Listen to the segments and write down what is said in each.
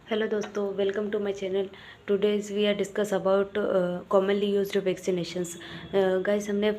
Hello दोस्तों, welcome to my channel. Today's we are discuss about commonly used vaccinations. Guys, हमने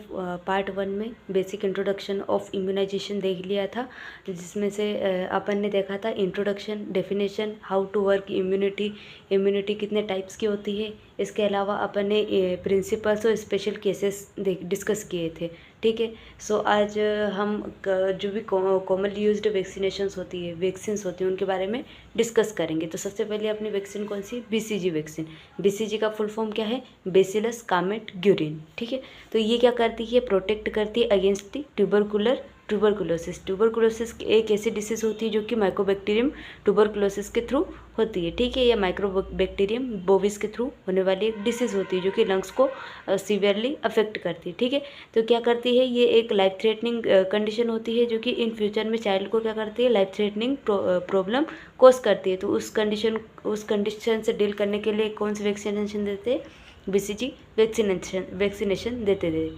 part 1 में basic introduction of immunisation देख लिया था, जिसमें से अपन ने देखा था introduction, definition, how to work immunity कितने टाइप्स की होती है। इसके अलावा अपन ने प्रिंसिपल्स और स्पेशल केसेस डिस्कस किए थे। ठीक है। सो आज हम जो भी कॉमनली यूज्ड वैक्सीनेशंस होती है, वैक्सीन्स होती हैं, उनके बारे में डिस्कस करेंगे। तो सबसे पहले अपनी वैक्सीन कौन सी? BCG vaccine. बीसीजी का फुल फॉर्म क्या है? Bacillus Calmette Guerin. ठीक है। तो ये क्या करती है? प्रोटेक्ट करती है अगेंस्ट दी ट्यूबरकुलोसिस एक ऐसी डिसीज़ होती है जो कि माइकोबैक्टीरियम ट्यूबरकुलोसिस के थ्रू होती है। ठीक है। या माइक्रोबैक्टीरियम बोविस के थ्रू होने वाली एक डिसीज़ होती है जो कि लंग्स को सीवियरली अफेक्ट करती है। ठीक है। तो क्या करती है? ये एक लाइफ थ्रेटनिंग कंडीशन होती है जो कि इन फ्यूचर में चाइल्ड को क्या करती है? लाइफ थ्रेटनिंग प्रॉब्लम कोस करती है। तो उस कंडीशन से डील करने के लिए कौन सी वैक्सीनेशन देते हैं? बीसीजी वैक्सीनेशन देते थे।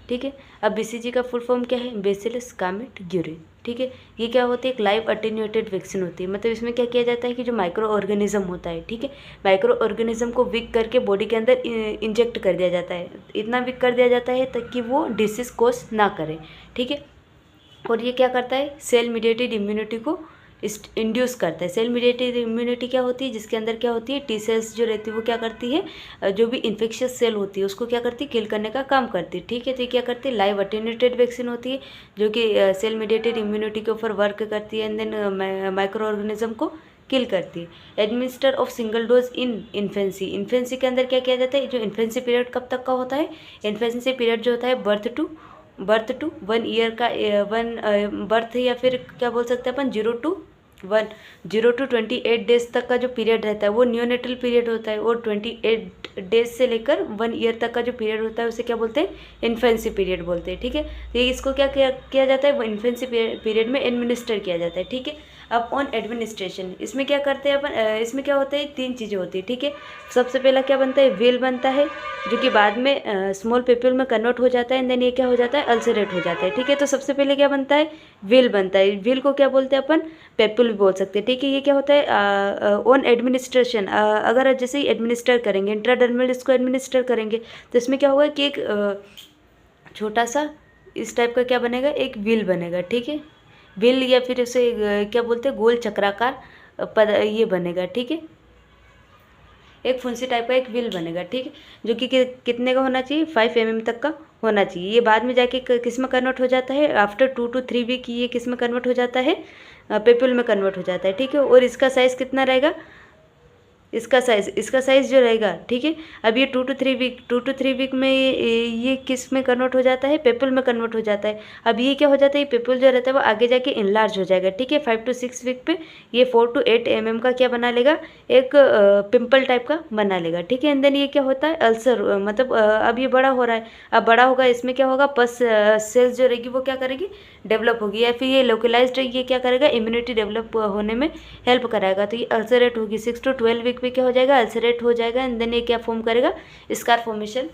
ठीक है। अब बीसीजी का फुल फॉर्म क्या है? Bacillus Calmette Guerin. ठीक है। ये क्या होती है? एक लाइव अटेन्यूएटेड वैक्सीन होती है। मतलब इसमें क्या किया जाता है कि जो माइक्रो ऑर्गेनिज्म होता है, ठीक है, माइक्रो ऑर्गेनिज्म को वीक करके बॉडी के अंदर इंजेक्ट कर दिया जाता है। इतना वीक कर दिया जाता है ताकि वो डिसीज कोस ना करे। ठीक है। और ये क्या करता है? सेल मीडिएटेड इम्यूनिटी को इंड्यूस करता है। सेल मीडिएटेड इम्यूनिटी क्या होती है? जिसके अंदर क्या होती है? टी सेल्स जो रहती है वो क्या करती है? जो भी इन्फेक्शियस सेल होती है उसको क्या करती है? किल करने का काम करती है। ठीक है। तो ये क्या करती है? लाइव अटेन्यूएटेड वैक्सीन होती है जो कि सेल मीडिएटेड इम्यूनिटी के ऊपर वर्क करती है एंड देन माइक्रो ऑर्गेनिज्म को किल करती है। Administer of single dose in infancy के अंदर क्या किया जाता है? जो इन्फेंसी पीरियड कब तक का होता है? इन्फेंसी पीरियड जो होता है बर्थ टू 1 ईयर का, बर्थ या फिर क्या बोल सकते हैं अपन, 0 टू 28 डेज तक का जो पीरियड रहता है वो नियोनेटल पीरियड होता है। और 28 डेज से लेकर 1 ईयर तक का जो पीरियड होता है उसे क्या बोलते हैं? इन्फेंसी पीरियड बोलते हैं। ठीक है। तो ये इसको क्या किया जाता है? वो इन्फेंसी पीरियड में एडमिनिस्टर किया जाता है। ठीक है। अब ऑन एडमिनिस्ट्रेशन इसमें क्या करते हैं अपन? इसमें क्या होता है? 3 चीज़ें होती है। ठीक है। सबसे पहला क्या बनता है? व्हील बनता है जो कि बाद में स्मॉल पेप्यूल में कन्वर्ट हो जाता है एंड देन ये क्या हो जाता है? अल्सरेट हो जाता है। ठीक है। तो सबसे पहले क्या बनता है? व्हील बनता है। व्हील को क्या बोलते हैं अपन? पेप्यूल भी बोल सकते हैं। ठीक है। ये क्या होता है? ऑन एडमिनिस्ट्रेशन, अगर जैसे ही एडमिनिस्टर करेंगे, इंट्राडर्मल इसको एडमिनिस्टर करेंगे तो इसमें क्या होगा कि एक छोटा सा इस टाइप का क्या बनेगा? एक व्हील बनेगा। ठीक है। व्हील या फिर उसे क्या बोलते हैं? गोल चक्राकार पद ये बनेगा। ठीक है। एक फुंसी टाइप का एक व्हील बनेगा। ठीक है। जो कि कितने का होना चाहिए? 5 mm तक का होना चाहिए। ये बाद में जाके किस में कन्वर्ट हो जाता है? आफ्टर 2 to 3 वीक ये किस में कन्वर्ट हो जाता है? पेप्यूल में कन्वर्ट हो जाता है। ठीक है। और इसका साइज़ कितना रहेगा? इसका साइज़ जो रहेगा, ठीक है। अब ये 2 to 3 वीक में ये किस में कन्वर्ट हो जाता है? पेप्यूल में कन्वर्ट हो जाता है। अब ये क्या हो जाता है? पेप्यूल जो रहता है वो आगे जाके इनलार्ज हो जाएगा। ठीक है। 5 to 6 वीक पे ये 4 to 8 mm का क्या बना लेगा? एक पिंपल टाइप का बना लेगा। ठीक है। एंड देन ये क्या होता है? अल्सर, मतलब अब ये बड़ा हो रहा है। अब बड़ा होगा, इसमें क्या होगा? पस सेल्स जो रहेगी वो क्या करेगी? डेवलप होगी। या फिर ये लोकलाइज्ड ये क्या करेगा? इम्यूनिटी डेवलप होने में हेल्प कराएगा। तो ये अल्सरेट होगी। 6 to 12 वीक पे क्या हो जाएगा? अल्सरेट हो जाएगा एंड देन ये क्या फॉर्म करेगा? स्कार फॉर्मेशन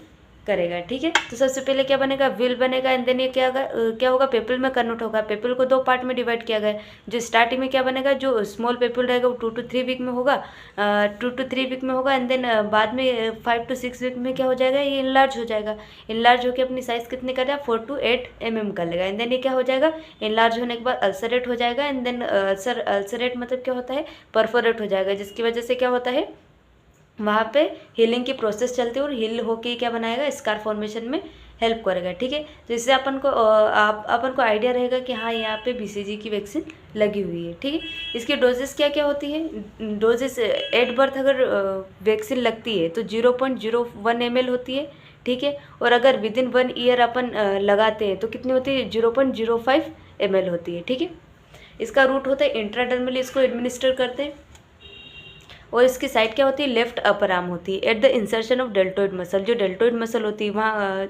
करेगा। ठीक है। तो सबसे पहले क्या बनेगा? व्हील बनेगा एंड देन ये क्या होगा? पेप्यूल में कन्वर्ट होगा। पेप्यूल को 2 पार्ट में डिवाइड किया गया है। जो स्टार्टिंग में क्या बनेगा? जो स्मॉल पेप्यूल रहेगा वो 2 to 3 वीक में होगा, 2 to 3 वीक में होगा एंड देन बाद में 5 to 6 वीक में क्या हो जाएगा? ये इनलार्ज हो जाएगा। इनलार्ज होकर अपनी साइज़ कितने करेगा? 4 to 8 mm कर लेगा एंड देन ये क्या हो जाएगा? इनलार्ज होने के बाद अल्सरेट हो जाएगा एंड देन अल्सरेट मतलब क्या होता है? परफोरेट हो जाएगा, जिसकी वजह से क्या होता है? वहाँ पे हीलिंग की प्रोसेस चलती है और हील होके क्या बनाएगा? स्कार फॉर्मेशन में हेल्प करेगा। ठीक है। तो इससे अपन को आइडिया रहेगा कि हाँ, यहाँ पे बीसीजी की वैक्सीन लगी हुई है। ठीक है। इसकी डोजेस क्या क्या होती है? डोजेस एट बर्थ अगर वैक्सीन लगती है तो 0.01 ml होती है। ठीक है। और अगर विद इन 1 ईयर अपन लगाते हैं तो कितनी होती है? 0.05 ml होती है। ठीक है। इसका रूट होता है इंट्राडर्मली, इसको एडमिनिस्टर करते हैं। और इसकी साइड क्या होती है? लेफ्ट अपर आर्म होती है at the insertion of deltoid muscle. जो डेल्टोइड मसल होती है वहाँ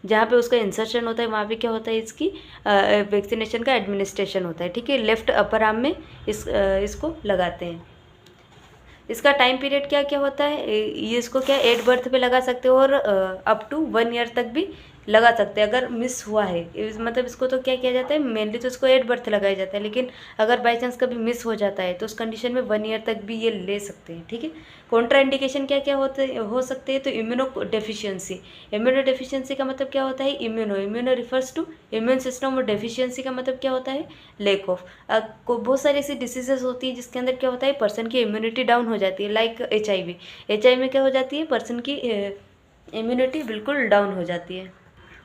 जहाँ पे उसका इंसर्शन होता है वहाँ पे क्या होता है? इसकी वैक्सीनेशन का एडमिनिस्ट्रेशन होता है। ठीक है। लेफ्ट अपर आर्म में इसको लगाते हैं। इसका टाइम पीरियड क्या क्या होता है? ये इसको क्या 8 बर्थ पे लगा सकते हो और अप टू 1 ईयर तक भी लगा सकते हैं अगर मिस हुआ है। मतलब इसको तो क्या किया जाता है, मेनली तो इसको एट बर्थ लगाया जाता है, लेकिन अगर बाई चांस कभी मिस हो जाता है तो उस कंडीशन में 1 ईयर तक भी ये ले सकते हैं। ठीक है, कॉन्ट्रा इंडिकेशन क्या क्या हो सकते हैं, तो इम्यूनो डेफिशिएंसी। इम्यूनो डेफिशिएंसी का मतलब क्या होता है, immuno refers to immune system, और डेफिशिएंसी का मतलब क्या होता है, लैक ऑफ। बहुत सारी ऐसी डिसीजेस होती है जिसके अंदर क्या होता है, पर्सन की इम्यूनिटी डाउन हो जाती है, लाइक HIV। HIV में क्या हो जाती है, पर्सन की इम्यूनिटी बिल्कुल डाउन हो जाती है।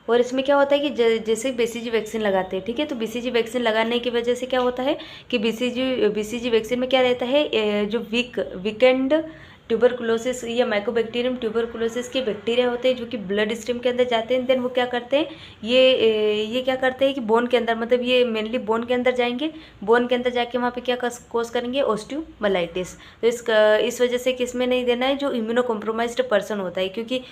और इसमें क्या होता है कि जैसे BCG वैक्सीन लगाते हैं, ठीक है, तो BCG वैक्सीन लगाने की वजह से क्या होता है कि BCG वैक्सीन में क्या रहता है, जो वीकेंड ट्यूबरकुलोसिस या माइकोबैक्टीरियम ट्यूबरकुलोसिस के बैक्टीरिया होते हैं जो कि ब्लड स्ट्रीम के अंदर जाते हैं। देन वो क्या करते हैं, ये क्या करते हैं कि बोन के अंदर, मतलब ये मेनली बोन के अंदर जाएंगे, बोन के अंदर जाके वहाँ पे क्या कोस करेंगे, ऑस्टियोमाइलाइटिस। तो इस वजह से किस में नहीं देना है, जो इम्यूनो कॉम्प्रोमाइज्ड पर्सन होता है, क्योंकि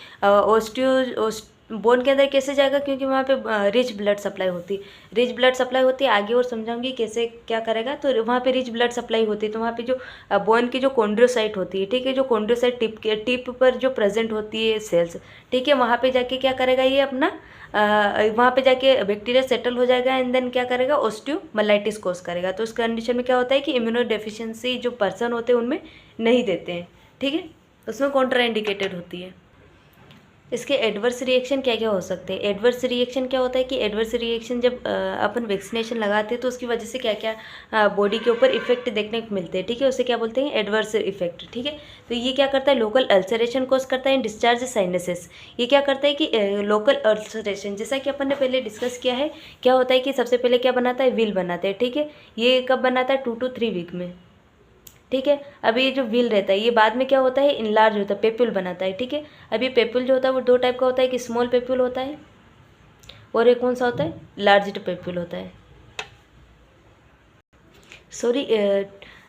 बोन के अंदर कैसे जाएगा, क्योंकि वहाँ पे रिच ब्लड सप्लाई होती है, रिच ब्लड सप्लाई होती है। आगे और समझाऊंगी कैसे क्या करेगा। तो वहाँ पे रिच ब्लड सप्लाई होती है, तो वहाँ पे जो बोन की जो कॉन्ड्रोसाइट होती है, ठीक है, जो कॉन्ड्रोसाइट टिप पर जो प्रेजेंट होती है सेल्स, ठीक है, वहाँ पे जाके क्या करेगा, ये अपना वहाँ पे जाके बैक्टीरिया सेटल हो जाएगा, एंड देन क्या करेगा, ऑस्टियोमाइलाइटिस कोज करेगा। तो उस कंडीशन में क्या होता है कि इम्यूनो डेफिशिएंसी जो पर्सन होते हैं उनमें नहीं देते हैं, ठीक है, उसमें कॉन्ट्रा इंडिकेटेड होती है। इसके एडवर्स रिएक्शन क्या क्या हो सकते हैं। एडवर्स रिएक्शन क्या होता है कि एडवर्स रिएक्शन जब अपन वैक्सीनेशन लगाते हैं तो उसकी वजह से क्या क्या बॉडी के ऊपर इफेक्ट देखने को मिलते हैं, ठीक है, उसे क्या बोलते हैं, एडवर्स इफेक्ट। ठीक है, तो ये क्या करता है, लोकल अल्सरेशन कोज करता है, डिस्चार्ज साइनसेस। ये क्या करता है कि लोकल अल्सरेशन, जैसा कि अपन ने पहले डिस्कस किया है, क्या होता है कि सबसे पहले क्या बनाता है, व्हील बनाते हैं, ठीक है, ये कब बनाता है, 2 to 3 वीक में, ठीक है। अब ये जो व्हील रहता है ये बाद में क्या होता है, इनलार्ज होता है, पेप्यूल बनाता है, ठीक है। अब ये पेप्यूल जो होता है वो 2 टाइप का होता है, कि स्मॉल पेप्यूल होता है और एक कौन सा होता है, लार्ज पेप्यूल होता है। सॉरी,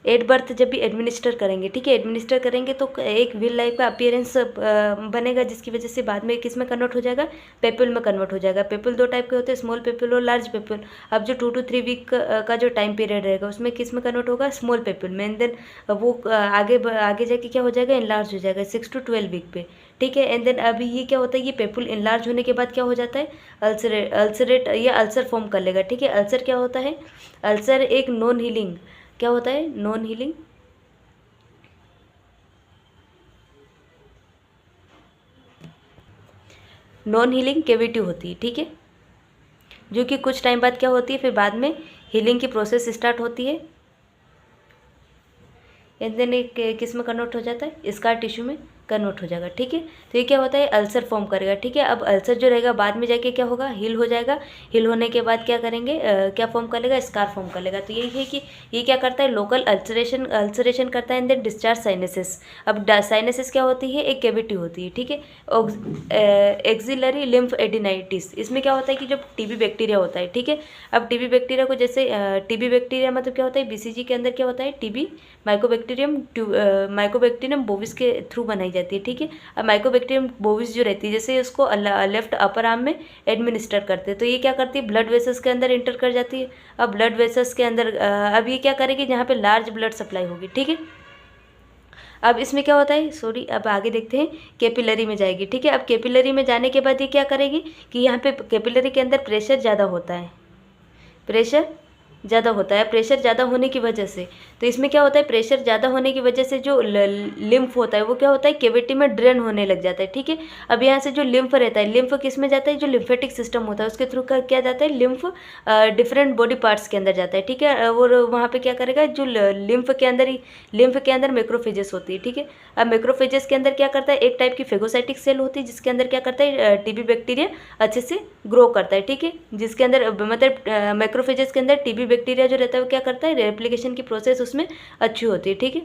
एट बर्थ जब भी एडमिनिस्टर करेंगे, ठीक है, एडमिनिस्टर करेंगे तो एक व्हील लाइफ का अपीयरेंस बनेगा, जिसकी वजह से बाद में किस में कन्वर्ट हो जाएगा, पेप्यूल में कन्वर्ट हो जाएगा। पेप्यूल 2 टाइप के होते हैं, स्मॉल पेप्यूल और लार्ज पेप्यूल। अब जो 2 to 3 वीक का जो टाइम पीरियड रहेगा उसमें किस में कन्वर्ट होगा, स्मॉल पेप्यूल में, एंड देन वो आगे जाके क्या हो जाएगा, इनलार्ज हो जाएगा 6 to 12 वीक पे, ठीक है। एंड देन अभी ये क्या होता है, ये पेप्यूल इनलार्ज होने के बाद क्या हो जाता है, अल्सरेट या अल्सर फॉर्म कर लेगा, ठीक है। अल्सर क्या होता है, अल्सर एक नॉन हीलिंग, क्या होता है, नॉन हीलिंग कैविटी होती है, ठीक है, जो कि कुछ टाइम बाद क्या होती है, फिर बाद में हीलिंग की प्रोसेस स्टार्ट होती है, एंड देन एक किस में कन्वर्ट हो जाता है, स्कार टिश्यू में कन्वर्ट हो जाएगा, ठीक है। तो ये क्या होता है, अल्सर फॉर्म करेगा, ठीक है। अब अल्सर जो रहेगा बाद में जाके क्या होगा, हील हो जाएगा, हील होने के बाद क्या करेंगे, क्या फॉर्म कर लेगा, स्कार फॉर्म कर लेगा। तो यही है कि ये क्या करता है, लोकल अल्सरेशन करता है, एंड देन डिस्चार्ज साइनसेस। अब साइनसेस क्या होती है, एक कैविटी होती है, ठीक है। एक्सिलरी लिम्फ एडिनाइटिस, इसमें क्या होता है कि जब टीबी बैक्टीरिया होता है, ठीक है। अब टीबी बैक्टीरिया को जैसे टीबी बैक्टीरिया मतलब क्या होता है, BCG के अंदर क्या होता है, टीबी माइकोबैक्टीरियम बोविस के थ्रू बनाई जाती है, ठीक है। अब माइकोबैक्टीरियम बोविस जो रहती है, जैसे उसको लेफ्ट अपर आर्म में एडमिनिस्टर करते हैं, तो ये क्या करती है, ब्लड वेसल्स के अंदर इंटर कर जाती है। अब ब्लड वेसल्स के अंदर अब ये क्या करेगी, जहाँ पे लार्ज ब्लड सप्लाई होगी, ठीक है। अब इसमें क्या होता है, सॉरी, अब आगे देखते हैं, कैपिलरी में जाएगी, ठीक है। अब कैपिलरी में जाने के बाद ये क्या करेगी कि यहाँ पे कैपिलरी के अंदर प्रेशर ज़्यादा होता है, प्रेशर ज़्यादा होता है, प्रेशर ज़्यादा होने की वजह से, तो इसमें क्या होता है, प्रेशर ज़्यादा होने की वजह से जो लिम्फ होता है वो क्या होता है, कैविटी में ड्रेन होने लग जाता है, ठीक है। अब यहाँ से जो लिम्फ रहता है, लिम्फ किस में जाता है, जो लिम्फेटिक सिस्टम होता है उसके थ्रू क्या जाता है, लिम्फ डिफरेंट बॉडी पार्ट्स के अंदर जाता है, ठीक है। और वहाँ पे क्या करेगा, जो लिम्फ के अंदर मैक्रोफेजेस होती है, ठीक है। अब मैक्रोफेजेस के अंदर क्या करता है, एक टाइप की फेगोसाइटिक सेल होती है जिसके अंदर क्या करता है, टीबी बैक्टीरिया अच्छे से ग्रो करता है, ठीक है। जिसके अंदर मतलब मैक्रोफेजेस के अंदर टीबी बैक्टीरिया जो रहता है वो क्या करता है, रेप्लिकेशन की प्रोसेस उसमें अच्छी होती है, ठीक है,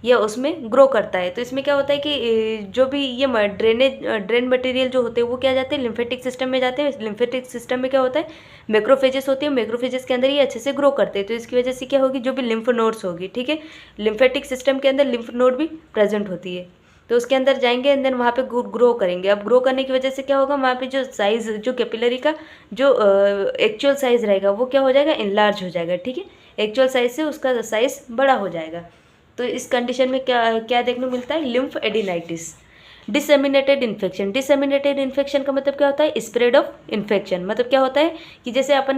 या उसमें ग्रो करता है। तो इसमें क्या होता है कि जो भी ये ड्रेन मटेरियल जो होते हैं वो क्या जाते हैं, लिम्फेटिक सिस्टम में जाते हैं। लिम्फेटिक सिस्टम में क्या होता है, मैक्रोफेजेस होती है, मैक्रोफेजेस के अंदर ये अच्छे से ग्रो करते हैं। तो इसकी वजह से क्या होगी, जो भी लिम्फ नोड्स होगी, ठीक है, लिम्फेटिक सिस्टम के अंदर लिम्फ नोड भी प्रेजेंट होती है, तो उसके अंदर जाएंगे एंड देन वहाँ पे ग्रो करेंगे। अब ग्रो करने की वजह से क्या होगा, वहाँ पे जो साइज़, जो कैपिलरी का जो एक्चुअल साइज़ रहेगा वो क्या हो जाएगा, इनलार्ज हो जाएगा, ठीक है। एक्चुअल साइज़ से उसका साइज़ बड़ा हो जाएगा। तो इस कंडीशन में क्या क्या देखने को मिलता है, lymphadenitis. Disseminated infection, disseminated infection का मतलब क्या होता है, स्प्रेड ऑफ इन्फेक्शन। मतलब क्या होता है कि जैसे अपन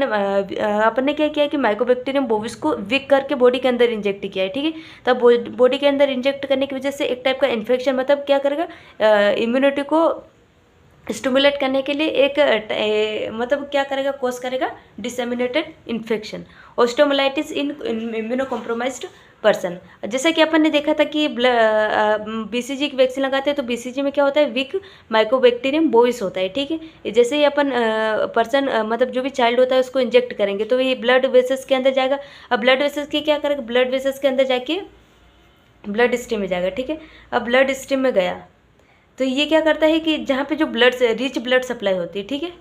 ने क्या किया कि माइकोबैक्टीरियम बोविस को विक करके बॉडी के अंदर इंजेक्ट किया है, ठीक है। तब बॉडी के अंदर इंजेक्ट करने की वजह से एक टाइप का इन्फेक्शन, मतलब क्या करेगा, इम्यूनिटी को स्टिमुलेट करने के लिए मतलब क्या करेगा, कोस करेगा डिसेमिनेटेड इन्फेक्शन। ऑस्टियोमाइलिटिस इन इम्यूनो कॉम्प्रोमाइज्ड पर्सन। जैसा कि अपन ने देखा था कि बीसीजी की वैक्सीन लगाते हैं तो बीसीजी में क्या होता है, वीक माइकोबैक्टीरियम बोविस होता है, ठीक है। जैसे ही अपन पर्सन मतलब जो भी चाइल्ड होता है उसको इंजेक्ट करेंगे तो ये ब्लड वेसल्स के अंदर जाएगा। अब ब्लड वेसल्स के क्या करेगा, ब्लड वेसल्स के अंदर जाके ब्लड स्ट्रीम में जाएगा, ठीक है। अब ब्लड स्ट्रीम में गया तो ये क्या करता है कि जहाँ पे जो रिच ब्लड सप्लाई होती है, ठीक है,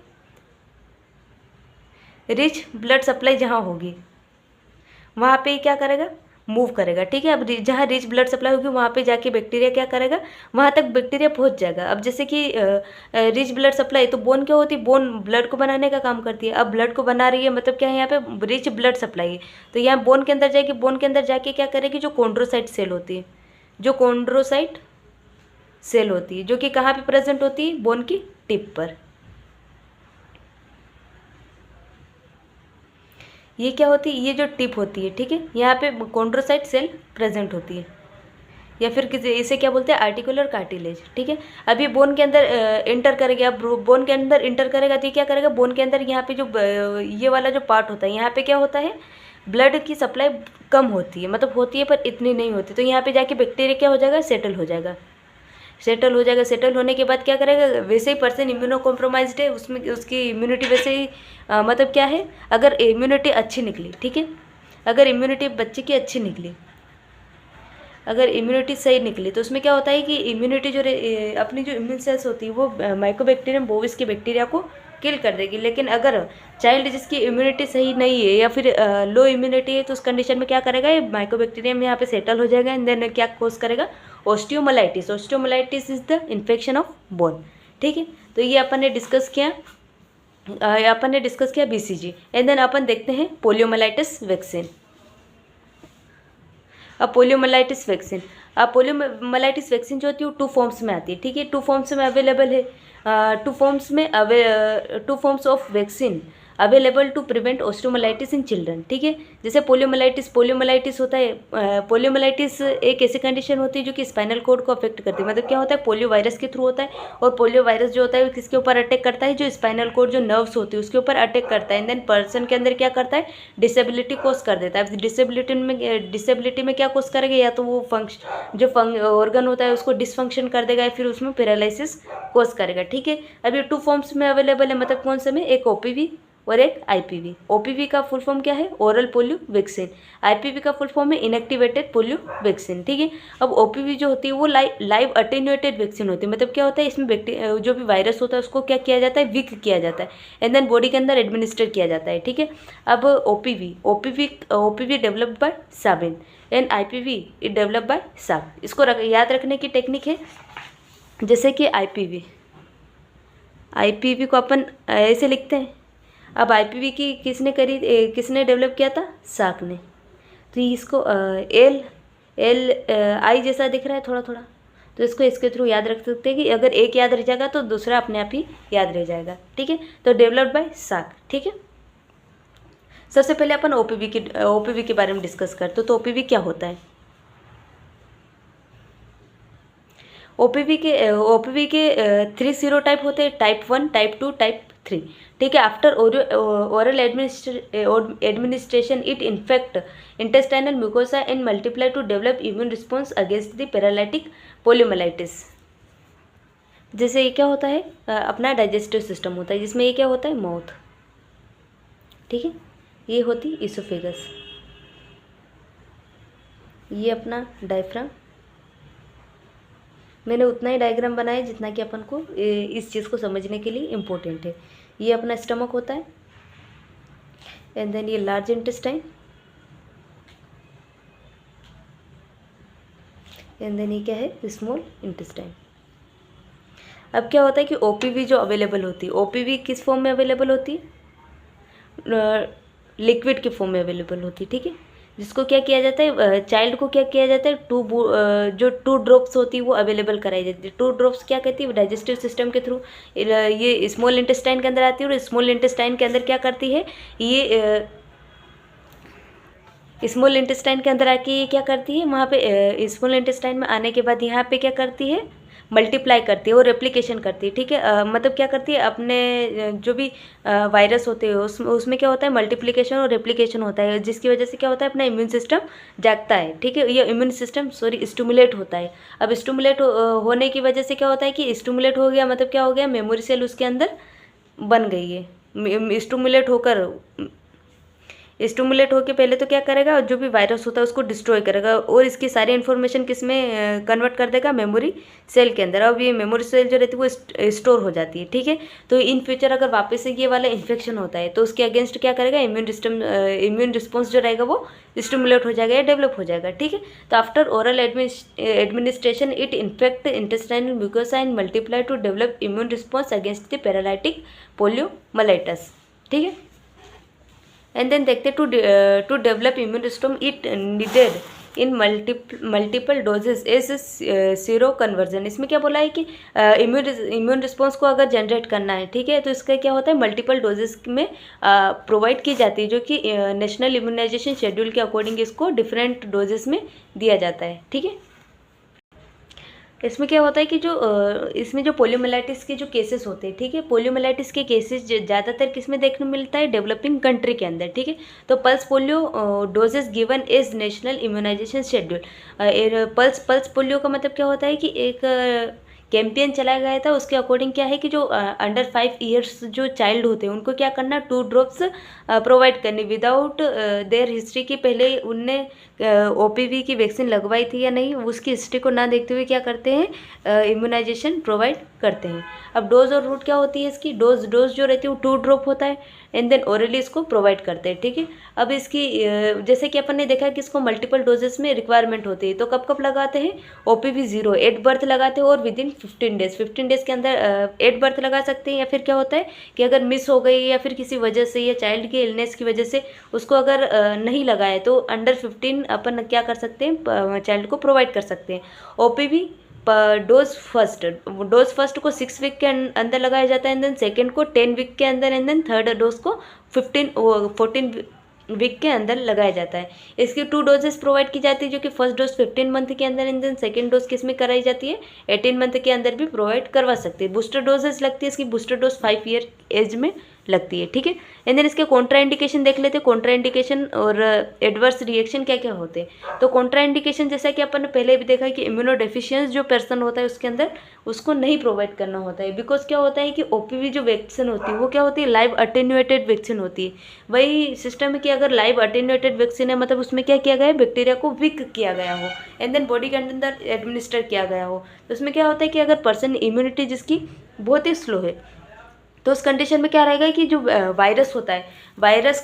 रिच ब्लड सप्लाई जहाँ होगी वहाँ पे क्या करेगा, मूव करेगा, ठीक है। अब जहाँ रिच ब्लड सप्लाई होगी वहाँ पे जाके बैक्टीरिया क्या करेगा, वहाँ तक बैक्टीरिया पहुँच जाएगा। अब जैसे कि रिच ब्लड सप्लाई, तो बोन क्या होती है, बोन ब्लड को बनाने का काम करती है। अब ब्लड को बना रही है मतलब क्या है, यहाँ पे रिच ब्लड सप्लाई है, तो यहाँ बोन के अंदर जाएगी। बोन के अंदर जाके क्या करेगी, जो कॉन्ड्रोसाइट सेल होती है, जो कॉन्ड्रोसाइट सेल होती है, जो कि कहाँ पे प्रेजेंट होती है, बोन की टिप पर। ये क्या होती है, ये जो टिप होती है, ठीक है, यहाँ पे कॉन्ड्रोसाइट सेल प्रेजेंट होती है, या फिर किसी इसे क्या बोलते हैं, आर्टिकुलर कार्टिलेज, ठीक है। अब ये बोन के अंदर इंटर करेगा। अब बोन के अंदर इंटर करेगा तो ये क्या करेगा, बोन के अंदर यहाँ पे जो ये वाला जो पार्ट होता है, यहाँ पे क्या होता है, ब्लड की सप्लाई कम होती है, मतलब होती है पर इतनी नहीं होती। तो यहाँ पे जाके बैक्टीरिया क्या हो जाएगा, सेटल हो जाएगा। सेटल हो जाएगा। सेटल होने के बाद क्या करेगा, वैसे ही पर्सन इम्यूनो कॉम्प्रोमाइज्ड है, उसमें उसकी इम्यूनिटी वैसे ही मतलब क्या है, अगर इम्यूनिटी अच्छी निकली, ठीक है, अगर इम्यूनिटी बच्चे की अच्छी निकली, अगर इम्यूनिटी सही निकली तो उसमें क्या होता है कि इम्यूनिटी जो अपनी जो इम्यून सेल्स होती है वो माइकोबैक्टीरियम बोविस के बैक्टीरिया को किल कर देगी। लेकिन अगर चाइल्ड जिसकी इम्यूनिटी सही नहीं है या फिर लो इम्यूनिटी है तो उस कंडीशन में क्या करेगा, ये माइकोबैक्टीरियम यहाँ पे सेटल हो जाएगा एंड देन क्या कोज करेगा, osteomyelitis. Osteomyelitis is the infection of bone, ठीक है। तो ये अपन ने डिस्कस किया बीसीजी एंड देन अपन देखते हैं पोलियोमाइलिटिस वैक्सीन। अब पोलियोमाइलिटिस वैक्सीन जो होती है वो 2 फॉर्म्स में आती है, ठीक है। 2 फॉर्म्स में अवेलेबल है। 2 forms of vaccine available to prevent osteomyelitis in children, ठीक है। जैसे पोलियोमाइलिटिस होता है। पोलियोमाइलिटिस एक ऐसी कंडीशन होती है जो कि स्पाइनल कॉर्ड को अफेक्ट करती है। मतलब क्या होता है, पोलियो वायरस के थ्रू होता है और पोलियो वायरस जो होता है वो किसके ऊपर अटैक करता है, जो स्पाइनल कॉर्ड जो नर्व्स होती है उसके ऊपर अटैक करता है एंड देन पर्सन के अंदर क्या करता है, डिसेबिलिटी कोस कर देता है। डिसेबिलिटी में क्या कोस करेगा, या तो वो जो ऑर्गन होता है उसको डिसफंक्शन कर देगा या फिर उसमें पैरालिसिस कोस करेगा, ठीक है। अब ये 2 फॉर्म्स में अवेलेबल है, मतलब कौन से में, एक ओपीवी और एक आईपीवी। ओपीवी का फुल फॉर्म क्या है, ओरल पोलियो वैक्सीन। आईपीवी का फुल फॉर्म है इनएक्टिवेटेड पोलियो वैक्सीन, ठीक है। अब ओपीवी जो होती है वो लाइव अटेन्यूएटेड वैक्सीन होती है। मतलब क्या होता है, इसमें जो भी वायरस होता है उसको क्या किया जाता है, वीक किया जाता है एंड देन बॉडी के अंदर एडमिनिस्टर किया जाता है, ठीक है। अब OPV developed by साबिन and IPv it developed by साक। इसको याद रखने की टेक्निक है, जैसे कि आईपीवी को अपन ऐसे लिखते हैं। अब आईपीवी की किसने डेवलप किया था, साक ने। तो इसको एल आई जैसा दिख रहा है थोड़ा थोड़ा, तो इसको इसके थ्रू याद रख सकते हैं कि अगर एक याद रह जाएगा तो दूसरा अपने आप ही याद रह जाएगा, ठीक है। तो डेवलप्ड बाय साक, ठीक है। सबसे पहले अपन ओपीवी के बारे में डिस्कस करते तो ओपीवी क्या होता है। ओपीवी के 3 सीरोटाइप होते हैं, टाइप 1, टाइप 2, टाइप 3, ठीक है। After oral administration it infect intestinal mucosa and multiply to develop immune response against the paralytic poliomyelitis. जैसे ये क्या होता है, अपना डाइजेस्टिव सिस्टम होता है, जिसमें ये क्या होता है, माउथ, ठीक है। ये होती इसोफेगस, ये अपना डायफ्राम। मैंने उतना ही डायग्राम बनाया जितना कि अपन को इस चीज़ को समझने के लिए इम्पोर्टेंट है। ये अपना स्टमक होता है एंड देन ये लार्ज इंटेस्टाइन एंड देन ये क्या है, स्मॉल इंटेस्टाइन। अब क्या होता है कि ओपीवी जो अवेलेबल होती है, ओपीवी किस फॉर्म में अवेलेबल होती है, लिक्विड के फॉर्म में अवेलेबल होती है, ठीक है। जिसको क्या किया जाता है, चाइल्ड को क्या किया जाता है, जो 2 ड्रॉप्स होती है वो अवेलेबल कराई जाती है। 2 ड्रॉप्स क्या कहती है, डाइजेस्टिव सिस्टम के थ्रू ये स्मॉल इंटेस्टाइन के अंदर आती है, और स्मॉल इंटेस्टाइन के अंदर क्या करती है, ये स्मॉल इंटेस्टाइन के अंदर आके ये क्या करती है, वहाँ पे स्मॉल इंटेस्टाइन में आने के बाद यहाँ पे क्या करती है, मल्टीप्लाई करती है और रेप्लिकेशन करती है। ठीक है, मतलब क्या करती है, अपने जो भी वायरस होते हैं उसमें क्या होता है, मल्टीप्लिकेशन और रेप्लिकेशन होता है, जिसकी वजह से क्या होता है, अपना इम्यून सिस्टम जागता है। ठीक है, ये इम्यून सिस्टम स्टिमुलेट होता है। अब स्टिमुलेट होने की वजह से क्या होता है कि स्टिमुलेट हो गया, मतलब क्या हो गया, मेमोरी सेल उसके अंदर बन गई है। स्टिमुलेट होके पहले तो क्या करेगा, जो भी वायरस होता है उसको डिस्ट्रॉय करेगा, और इसकी सारी इन्फॉर्मेशन किस में कन्वर्ट कर देगा, मेमोरी सेल के अंदर। अब ये मेमोरी सेल जो रहती है वो स्टोर हो जाती है। ठीक है, तो इन फ्यूचर अगर वापस से ये वाला इन्फेक्शन होता है तो उसके अगेंस्ट क्या करेगा, इम्यून रिस्पॉन्स जो रहेगा वो स्टिमुलेट हो जाएगा या डेवलप हो जाएगा। ठीक है, तो after oral administration it infect intestinal mucosa and multiply to develop immune response against the paralytic poliomyelitis. ठीक है, एंड देन देखते to develop immune system it needed in multiple doses as seroconversion. इसमें क्या बोला है कि immune response को अगर जनरेट करना है, ठीक है, तो इसका क्या होता है, मल्टीपल डोजेस में प्रोवाइड की जाती है, जो कि नेशनल इम्यूनाइजेशन शेड्यूल के अकॉर्डिंग इसको डिफरेंट डोजेस में दिया जाता है। ठीक है, इसमें क्या होता है कि इसमें जो पोलियोमाइलाइटिस के जो केसेस होते हैं, ठीक है, पोलियोमाइलाइटिस के केसेस ज़्यादातर किस में देखने मिलता है, डेवलपिंग कंट्री के अंदर। ठीक है, तो pulse polio doses given as national immunisation schedule. Pulse polio का मतलब क्या होता है कि एक कैंपेन चलाया गया था, उसके अकॉर्डिंग क्या है कि जो अंडर 5 ईयर्स जो चाइल्ड होते हैं उनको क्या करना, 2 ड्रॉप्स प्रोवाइड करनी विदाउट देयर हिस्ट्री की, पहले उनने OPV की वैक्सीन लगवाई थी या नहीं, उसकी हिस्ट्री को ना देखते हुए क्या करते हैं, इम्यूनाइजेशन प्रोवाइड करते हैं। अब डोज और रूट क्या होती है इसकी, डोज जो रहती है वो 2 ड्रॉप होता है, एंड देन ओरली इसको प्रोवाइड करते हैं। ठीक है, अब इसकी जैसे कि अपन ने देखा कि इसको मल्टीपल डोजेस में रिक्वायरमेंट होती है, तो कब कब लगाते हैं, OPV 0 8 बर्थ लगाते हैं, और विद इन 15 डेज के अंदर 8 बर्थ लगा सकते हैं। या फिर क्या होता है कि अगर मिस हो गई या फिर किसी वजह से या चाइल्ड की इलनेस की वजह से उसको अगर नहीं लगाए तो अंडर 15 अपन क्या कर सकते हैं, चाइल्ड को प्रोवाइड कर सकते हैं। OPV डोज फर्स्ट को 6 वीक के अंदर लगाया जाता है, एंड देन सेकेंड को 10 वीक के अंदर, एंड देन थर्ड डोज को 14 वीक के अंदर लगाया जाता है। इसकी 2 डोजेस प्रोवाइड की जाती है, जो कि फर्स्ट डोज 15 मंथ के अंदर, एंड देन सेकेंड डोज किस में कराई जाती है, 18 मंथ के अंदर भी प्रोवाइड करवा सकते हैं। बूस्टर डोजेस लगती है, इसकी बूस्टर डोज 5 ईयर एज में लगती है। ठीक है, एंड देन इसके कॉन्ट्रा इंडिकेशन देख लेते हैं, कॉन्ट्रा इंडिकेशन और एडवर्स रिएक्शन क्या क्या होते हैं। तो कॉन्ट्रा इंडिकेशन जैसा कि अपन ने पहले भी देखा कि इम्यूनो डेफिशिएंस जो पर्सन होता है उसके अंदर उसको नहीं प्रोवाइड करना होता है, बिकॉज क्या होता है कि OPV जो वैक्सीन होती है वो क्या होती है, लाइव अटेन्यूएटेड वैक्सीन होती है। वही सिस्टम है कि अगर लाइव अटेन्यूएटेड वैक्सीन है, मतलब उसमें क्या किया गया है, बैक्टीरिया को वीक किया गया हो, एंड देन बॉडी के अंदर एडमिनिस्टर किया गया हो, तो उसमें क्या होता है कि अगर पर्सन इम्यूनिटी जिसकी बहुत ही स्लो है, तो उस कंडीशन में क्या रहेगा कि जो वायरस होता है, वायरस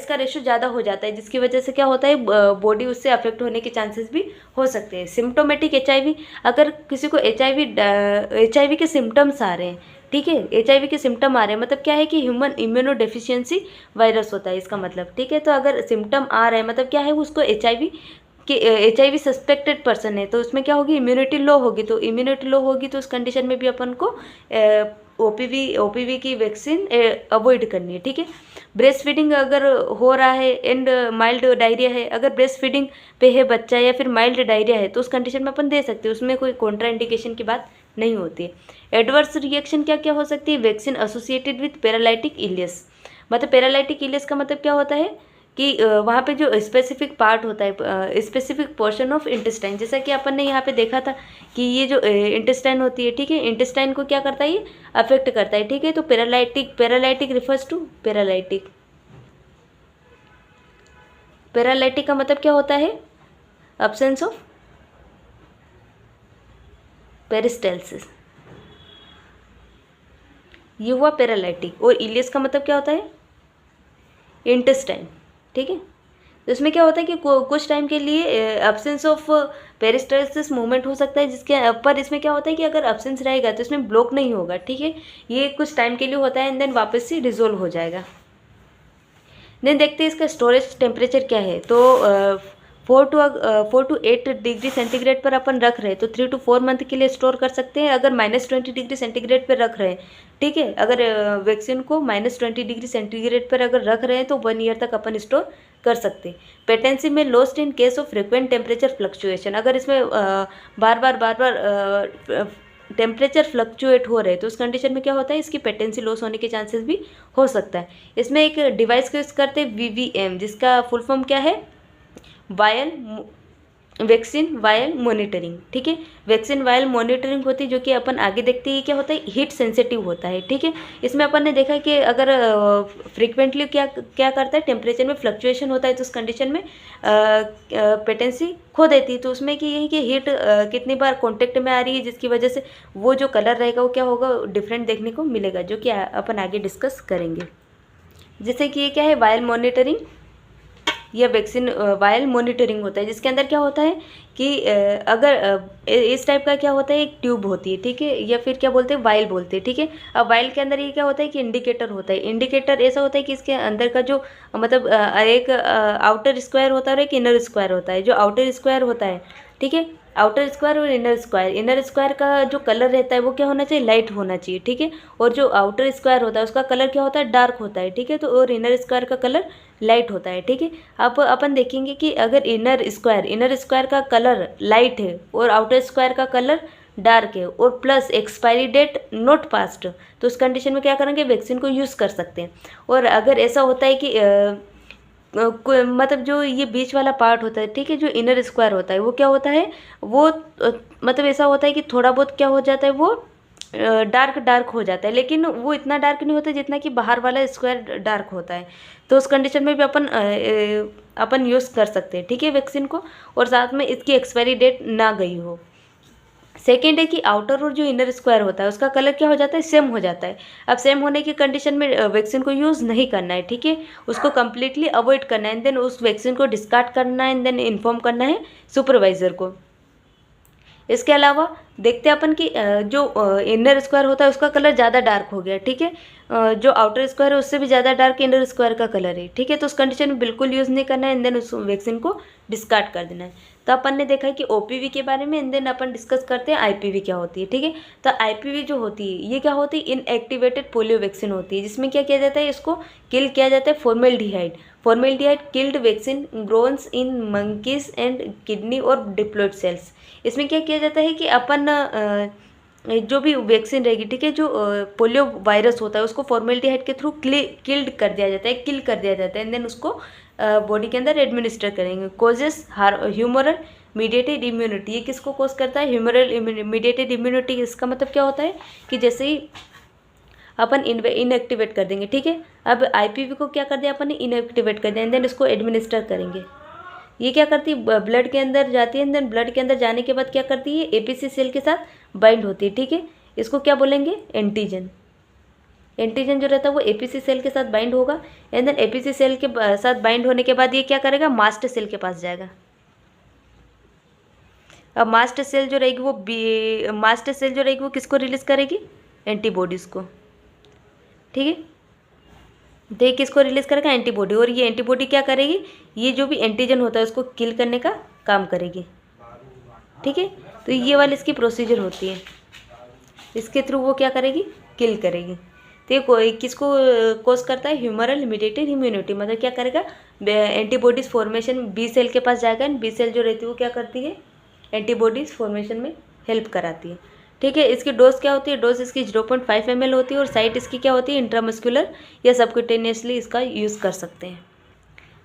का रेशो ज़्यादा हो जाता है, जिसकी वजह से क्या होता है, बॉडी उससे अफेक्ट होने के चांसेस भी हो सकते हैं। सिम्टोमेटिक HIV, अगर किसी को HIV के सिम्टम्स आ रहे हैं, ठीक है, HIV के सिम्टम आ रहे हैं, मतलब क्या है कि ह्यूमन इम्यूनो डेफिशिएंसी वायरस होता है इसका मतलब। ठीक है, तो अगर सिम्टम आ रहे हैं मतलब क्या है, उसको HIV सस्पेक्टेड पर्सन है, तो उसमें क्या होगी, इम्यूनिटी लो होगी, तो इम्यूनिटी लो होगी तो उस कंडीशन में भी अपन को OPV की वैक्सीन अवॉइड करनी है। ठीक है, ब्रेस्ट फीडिंग अगर हो रहा है एंड माइल्ड डायरिया है, अगर ब्रेस्ट फीडिंग पे है बच्चा या फिर माइल्ड डायरिया है तो उस कंडीशन में अपन दे सकते हैं, उसमें कोई कॉन्ट्रा इंडिकेशन की बात नहीं होती है। एडवर्स रिएक्शन क्या क्या हो सकती है, vaccine associated with paralytic ileus, मतलब पैरालाइटिक इलियस का मतलब क्या होता है कि वहाँ पे जो स्पेसिफिक पार्ट होता है, स्पेसिफिक पोर्शन ऑफ इंटेस्टाइन, जैसा कि अपन ने यहाँ पे देखा था कि ये जो इंटेस्टाइन होती है, ठीक है, इंटेस्टाइन को क्या करता है, ये अफेक्ट करता है। ठीक है, तो पैरालाइटिक रिफर्स टू पैरालाइटिक का मतलब क्या होता है, एब्सेंस ऑफ पेरिस्टाल्सिस, ये हुआ पैरालाइटिक। और इलियस का मतलब क्या होता है, इंटेस्टाइन। ठीक है, तो इसमें क्या होता है कि कुछ टाइम के लिए एब्सेंस ऑफ पेरिस्टाल्सिस मूवमेंट हो सकता है, जिसके पर इसमें क्या होता है कि अगर एब्सेंस रहेगा तो इसमें ब्लॉक नहीं होगा। ठीक है, ये कुछ टाइम के लिए होता है एंड देन वापस से रिजोल्व हो जाएगा। देन देखते हैं इसका स्टोरेज टेम्परेचर क्या है। तो 4 to 8 डिग्री सेंटीग्रेड पर अपन रख रहे हैं तो 3 to 4 मंथ के लिए स्टोर कर सकते हैं अगर -20 डिग्री सेंटीग्रेड पर रख रहे हैं। ठीक है, अगर वैक्सीन को -20 डिग्री सेंटीग्रेड पर अगर रख रहे हैं तो 1 ईयर तक अपन स्टोर कर सकते हैं। पेटेंसी में lost in case of frequent temperature fluctuation, अगर इसमें बार बार टेम्परेचर फ्लक्चुएट हो रहे हैं तो उस कंडीशन में क्या होता है, इसकी पेटेंसी लॉस होने के चांसेस भी हो सकता है। इसमें एक डिवाइस को यूज़ करते हैं VVM, जिसका फुल फॉर्म क्या है, वैक्सीन वायल मॉनिटरिंग। ठीक है, वैक्सीन वायल मॉनिटरिंग होती है जो कि अपन आगे देखते हैं क्या होता है, हीट सेंसिटिव होता है। ठीक है, इसमें अपन ने देखा कि अगर फ्रिक्वेंटली क्या करता है, टेम्परेचर में फ्लक्चुएशन होता है तो उस कंडीशन में पेटेंसी खो देती है। तो उसमें कि यही कि हीट कितनी बार कॉन्टेक्ट में आ रही है जिसकी वजह से वो जो कलर रहेगा वो क्या होगा, डिफरेंट देखने को मिलेगा, जो कि अपन आगे डिस्कस करेंगे। जैसे कि ये क्या है, वायल मॉनिटरिंग या वैक्सीन वायल मॉनिटरिंग होता है, जिसके अंदर क्या होता है कि अगर इस टाइप का क्या होता है, एक ट्यूब होती है। ठीक है, या फिर क्या बोलते हैं, वायल बोलते हैं। ठीक है, अब वायल के अंदर ये क्या होता है कि इंडिकेटर होता है। इंडिकेटर ऐसा होता है कि इसके अंदर का जो मतलब एक आउटर स्क्वायर होता है और एक इनर स्क्वायर होता है। जो आउटर स्क्वायर होता है, ठीक है, आउटर स्क्वायर और इनर स्क्वायर का जो कलर रहता है वो क्या होना चाहिए, लाइट होना चाहिए। ठीक है, और जो आउटर स्क्वायर होता है उसका कलर क्या होता है, डार्क होता है। ठीक है, तो और इनर स्क्वायर का कलर लाइट होता है। ठीक है, अब अपन देखेंगे कि अगर इनर स्क्वायर का कलर लाइट है और आउटर स्क्वायर का कलर डार्क है और plus expiry date not past, तो उस कंडीशन में क्या करेंगे, वैक्सीन को यूज़ कर सकते हैं। और अगर ऐसा होता है कि मतलब जो ये बीच वाला पार्ट होता है, ठीक है, जो इनर स्क्वायर होता है वो क्या होता है, वो मतलब ऐसा होता है कि थोड़ा बहुत क्या हो जाता है, वो डार्क हो जाता है, लेकिन वो इतना डार्क नहीं होता जितना कि बाहर वाला स्क्वायर डार्क होता है। तो उस कंडीशन में भी अपन यूज़ कर सकते हैं। ठीक है, वैक्सीन को, और साथ में इसकी एक्सपायरी डेट ना गई हो। सेकेंड है कि आउटर और जो इनर स्क्वायर होता है उसका कलर क्या हो जाता है, सेम हो जाता है। अब सेम होने की कंडीशन में वैक्सीन को यूज़ नहीं करना है। ठीक है, उसको कम्प्लीटली अवॉइड करना है, एंड देन उस वैक्सीन को डिस्कार्ड करना है, एंड देन इन्फॉर्म करना है सुपरवाइज़र को। इसके अलावा देखते हैं अपन कि जो इनर स्क्वायर होता है उसका कलर ज़्यादा डार्क हो गया। ठीक है, जो आउटर स्क्वायर है उससे भी ज़्यादा डार्क इनर स्क्वायर का कलर है। ठीक है, तो उस कंडीशन में बिल्कुल यूज़ नहीं करना है, एंड देन उस वैक्सीन को डिस्कार्ड कर देना है। तो अपन ने देखा है कि OPV के बारे में, एंड देन अपन डिस्कस करते हैं IPV क्या होती है। ठीक है, तो IPV जो होती है ये क्या होती है, इनएक्टिवेटेड पोलियो वैक्सीन होती है, जिसमें क्या किया जाता है, इसको किल किया जाता है formaldehyde killed vaccine grown in monkeys and kidney और डिप्लॉइड सेल्स। इसमें क्या किया जाता है कि अपन जो भी वैक्सीन रहेगी, ठीक है, जो पोलियो वायरस होता है उसको फॉर्मेल्डिहाइड के थ्रू किल कर दिया जाता है, एंड देन उसको बॉडी के अंदर एडमिनिस्टर करेंगे। कोजेस ह्यूमरल मीडिएटेड इम्यूनिटी, ये किसको कोज करता है, ह्यूमरल मीडिएटेड इम्यूनिटी। इसका मतलब क्या होता है कि जैसे ही अपन इनएक्टिवेट कर देंगे, ठीक है, अब IPV को क्या कर दिया अपन ने, इनएक्टिवेट कर दिया, एंड देन इसको एडमिनिस्टर करेंगे। ये क्या करती है, ब्लड के अंदर जाती है, एंड देन ब्लड के अंदर जाने के बाद क्या करती है, APC सेल के साथ बाइंड होती है। ठीक है, इसको क्या बोलेंगे, एंटीजन जो रहता है वो APC सेल के साथ बाइंड होगा, एंड देन APC सेल के साथ बाइंड होने के बाद ये क्या करेगा, मास्ट सेल के पास जाएगा। अब मास्ट सेल जो रहेगी वो किसको रिलीज करेगी, एंटीबॉडीज़ को। ठीक है, तो ये किसको रिलीज करेगा, एंटीबॉडी, और ये एंटीबॉडी क्या करेगी, ये जो भी एंटीजन होता है उसको किल करने का काम करेगी। ठीक है, तो ये वाली इसकी प्रोसीजर होती है, इसके थ्रू वो क्या करेगी, किल करेगी। तो ये किसको कोज करता है, ह्यूमरल मीडिएटेड इम्यूनिटी, मतलब क्या करेगा, एंटीबॉडीज़ फॉर्मेशन B सेल के पास जाएगा, एंड B सेल जो रहती है वो क्या करती है, एंटीबॉडीज़ फॉर्मेशन में हेल्प कराती है। ठीक है, इसकी डोज क्या होती है, डोज इसकी 0.5 ml होती है, और साइट इसकी क्या होती है, इंट्रामस्कुलर या सबक्यूटेनियसली इसका यूज़ कर सकते हैं।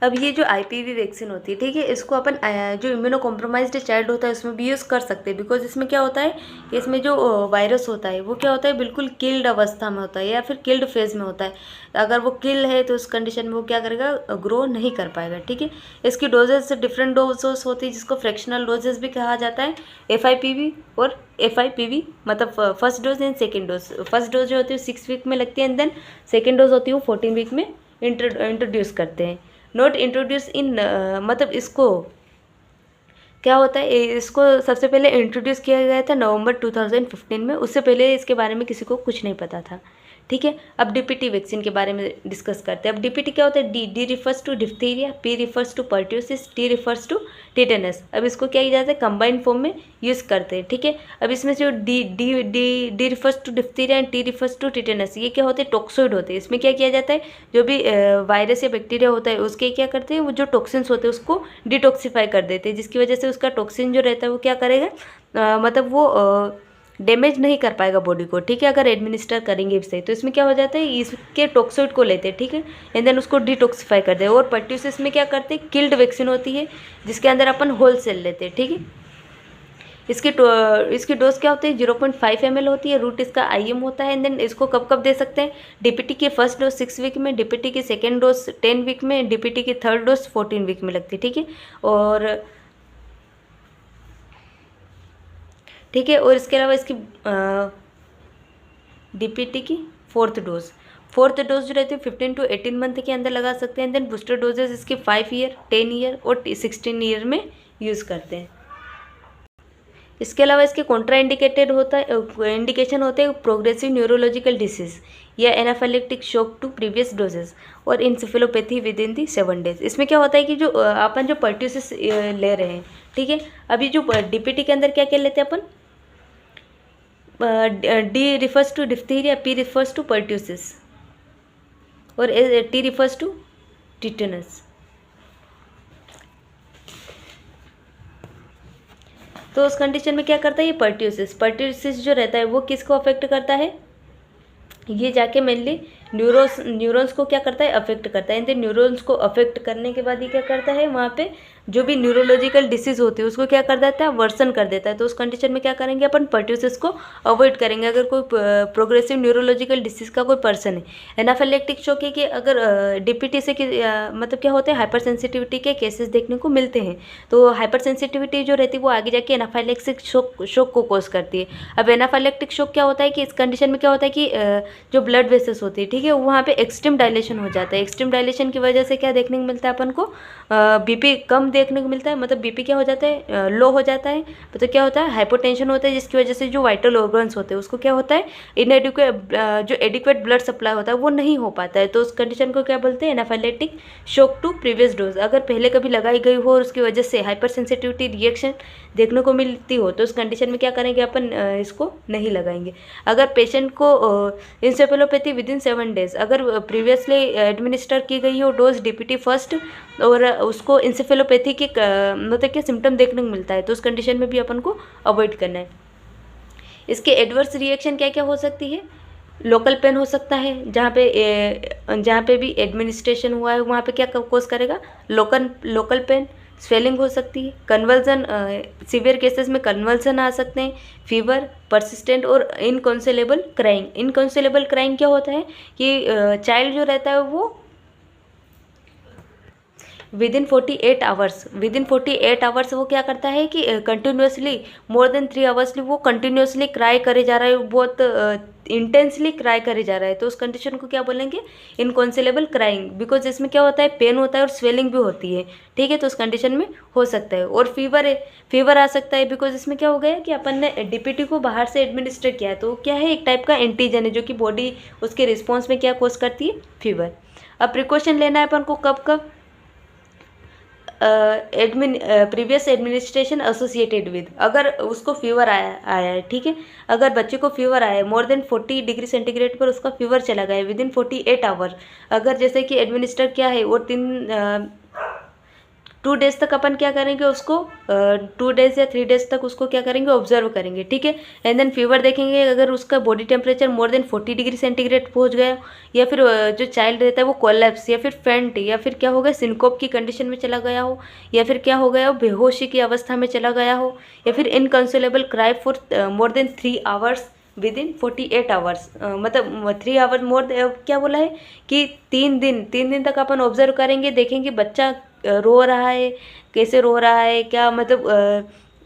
अब ये जो IPV वैक्सीन होती है, ठीक है, इसको अपन जो इम्यूनो कॉम्प्रोमाइज्ड चाइल्ड होता है उसमें भी यूज़ कर सकते हैं, बिकॉज इसमें क्या होता है कि इसमें जो वायरस होता है वो क्या होता है, बिल्कुल किल्ड अवस्था में होता है या फिर किल्ड फेज में होता है। अगर वो किल है तो उस कंडीशन में वो क्या करेगा, ग्रो नहीं कर पाएगा। ठीक है, इसकी डोजेस डिफरेंट डोजेस होती है, जिसको फ्रैक्शनल डोजेस भी कहा जाता है, FIPV और FIPV, मतलब first dose and second dose. First dose जो होती है 6 वीक में लगती है, एंड देन सेकेंड डोज होती है वो 14 वीक में इंट्रोड्यूस करते हैं। नॉट इंट्रोड्यूस इन, मतलब इसको क्या होता है, इसको सबसे पहले इंट्रोड्यूस किया गया था नवंबर 2015 में, उससे पहले इसके बारे में किसी को कुछ नहीं पता था। ठीक है। अब डीपीटी वैक्सीन के बारे में डिस्कस करते हैं। अब डीपीटी क्या होता है? D refers to diphtheria, P refers to pertussis, T refers to tetanus. अब इसको क्या किया जाता है? कंबाइंड फॉर्म में यूज़ करते हैं, ठीक है। अब इसमें जो D refers to diphtheria and T refers to tetanus, ये क्या होते हैं? टॉक्सोइड होते हैं। इसमें क्या किया जाता है? जो भी वायरस या बैक्टीरिया होता है उसके क्या करते हैं? वो जो टॉक्सिन्स होते हैं उसको डिटॉक्सिफाई कर देते हैं, जिसकी वजह से उसका टॉक्सिन जो रहता है वो क्या करेगा? मतलब वो डैमेज नहीं कर पाएगा बॉडी को, ठीक है, अगर एडमिनिस्टर करेंगे इससे। तो इसमें क्या हो जाता है? इसके टॉक्सोइड को लेते हैं, ठीक है, एंड देन उसको डिटॉक्सिफाई करते हैं। और पर्ट्यूसिस में क्या करते हैं? किल्ड वैक्सीन होती है, जिसके अंदर अपन होल सेल लेते हैं, ठीक है। इसकी डोज क्या होती है? 0.5 ml होती है। रूट इसका IM होता है। एंड देन इसको कब कब दे सकते हैं? डीपीटी की फर्स्ट डोज 6 वीक में, डीपीटी की सेकेंड डोज 10 वीक में, डीपीटी की थर्ड डोज 14 वीक में लगती है, ठीक है। और इसके अलावा इसकी डीपीटी की फोर्थ डोज जो रहती है 15 to 18 मंथ के अंदर लगा सकते हैं। देन बूस्टर डोजेज इसके 5 ईयर, 10 ईयर और 16 ईयर में यूज़ करते हैं। इसके अलावा इसके कॉन्ट्रा इंडिकेटेड होता है, इंडिकेशन होते हैं प्रोग्रेसिव न्यूरोलॉजिकल डिसीज या anaphylactic shock to previous doses और encephalopathy within the 7 days. इसमें क्या होता है कि जो अपन जो पर्ट्यूसिस ले रहे हैं, ठीक है, अभी जो डीपीटी के अंदर क्या क्या लेते हैं अपन? D refers to diphtheria, P refers to pertussis और टी रिफर्स टू टिटेनस। तो उस कंडीशन में क्या करता है ये पर्ट्यूसिस जो रहता है वो किसको अफेक्ट करता है? ये जाके मेनली न्यूरॉन्स को क्या करता है? अफेक्ट करता है। इन न्यूरॉन्स को अफेक्ट करने के बाद ये क्या करता है? वहाँ पे जो भी न्यूरोलॉजिकल डिसीज होती है उसको क्या कर देता है? वर्सन कर देता है। तो उस कंडीशन में क्या करेंगे अपन? पर्ट्यूसिस को अवॉइड करेंगे अगर कोई प्रोग्रेसिव न्यूरोलॉजिकल डिसीज का कोई पर्सन है। एनाफाइलेक्टिक शॉक है कि अगर डीपीटी से मतलब क्या होते हैं? हाइपर सेंसिटिविटी के केसेस देखने को मिलते हैं। तो हाइपर सेंसिटिविटी जो रहती है वो आगे जाके एनाफाइलेक्टिक शॉक को कॉज करती है। अब एनाफाइलेक्टिक शॉक क्या होता है कि इस कंडीशन में क्या होता है कि जो ब्लड वेसल्स होती है, ठीक है, वहाँ पे एक्सट्रीम डायलेशन हो जाता है। एक्सट्रीम डायलेशन की वजह से क्या देखने को मिलता है अपन को? बीपी कम देखने को मिलता है, मतलब बीपी क्या हो जाता है? लो हो जाता है। मतलब क्या होता है? हाइपोटेंशन होता है, जिसकी वजह से जो वाइटल ऑर्गन्स होते हैं उसको क्या होता है? जो एडिक्वेट ब्लड सप्लाई होता है वो नहीं हो पाता है। तो उस कंडीशन को क्या बोलते हैं? Anaphylactic shock to previous dose. अगर पहले कभी लगाई गई हो और उसकी वजह से हाइपर सेंसिटिविटी रिएक्शन देखने को मिलती हो तो उस कंडीशन में क्या करेंगे अपन? इसको नहीं लगाएंगे। अगर पेशेंट को इंसेफेलोपैथी विद इन 7 डेज अगर प्रीवियसली एडमिनिस्टर की गई हो डोज डीपीटी फर्स्ट और उसको इंसेफेलोपैथी के मतलब क्या सिम्टम देखने को मिलता है तो उस कंडीशन में भी अपन को अवॉइड करना है। इसके एडवर्स रिएक्शन क्या क्या हो सकती है? लोकल पेन हो सकता है, जहाँ पे भी एडमिनिस्ट्रेशन हुआ है वहाँ पे क्या कोस करेगा? Local pen. स्वेलिंग हो सकती है, कन्वर्जन, सीवियर केसेस में कन्वर्जन आ सकते हैं, फीवर, परसिस्टेंट और इनकॉन्सेलेबल क्राइंग। इनकॉन्सेलेबल क्राइंग क्या होता है कि चाइल्ड जो रहता है वो विद इन 48 आवर्स वो क्या करता है कि कंटिन्यूसली मोर देन 3 आवर्सली वो कंटिन्यूसली क्राई करे जा रहा है, बहुत इंटेंसली क्राई करे जा रहा है। तो उस कंडीशन को क्या बोलेंगे? इनकॉन्सेलेबल क्राइंग। बिकॉज इसमें क्या होता है? पेन होता है और स्वेलिंग भी होती है, ठीक है, तो उस कंडीशन में हो सकता है। और फीवर आ सकता है बिकॉज इसमें क्या हो गया कि अपन ने डीपीटी को बाहर से एडमिनिस्टर किया है तो क्या है? एक टाइप का एंटीजन है जो कि बॉडी उसके रिस्पॉन्स में क्या कोज करती है? फीवर। अब प्रिकॉशन लेना है अपन को कब प्रीवियस एडमिनिस्ट्रेशन एसोसिएटेड विद, अगर उसको फीवर आया है, ठीक है, अगर बच्चे को फीवर आया है मोर देन 40 डिग्री सेंटीग्रेड पर उसका फीवर चला गया है विद इन 48 आवर, अगर जैसे कि एडमिनिस्टर क्या है वो 2 डेज तक अपन क्या करेंगे उसको 2 डेज या 3 डेज तक उसको क्या करेंगे? ऑब्जर्व करेंगे, ठीक है। एंड देन फीवर देखेंगे, अगर उसका body temperature more than 40 degree centigrade पहुंच गया या फिर जो चाइल्ड रहता है वो कोलैप्स या फिर फेंट या फिर क्या हो गया? सिनकोप की कंडीशन में चला गया हो या फिर क्या हो गया हो? बेहोशी की अवस्था में चला गया हो या फिर inconsolable cry for more than 3 hours within 48 hours, मतलब 3 आवर मोर क्या बोला है कि 3 दिन तक अपन ऑब्जर्व करेंगे, देखेंगे बच्चा रो रहा है, कैसे रो रहा है, क्या मतलब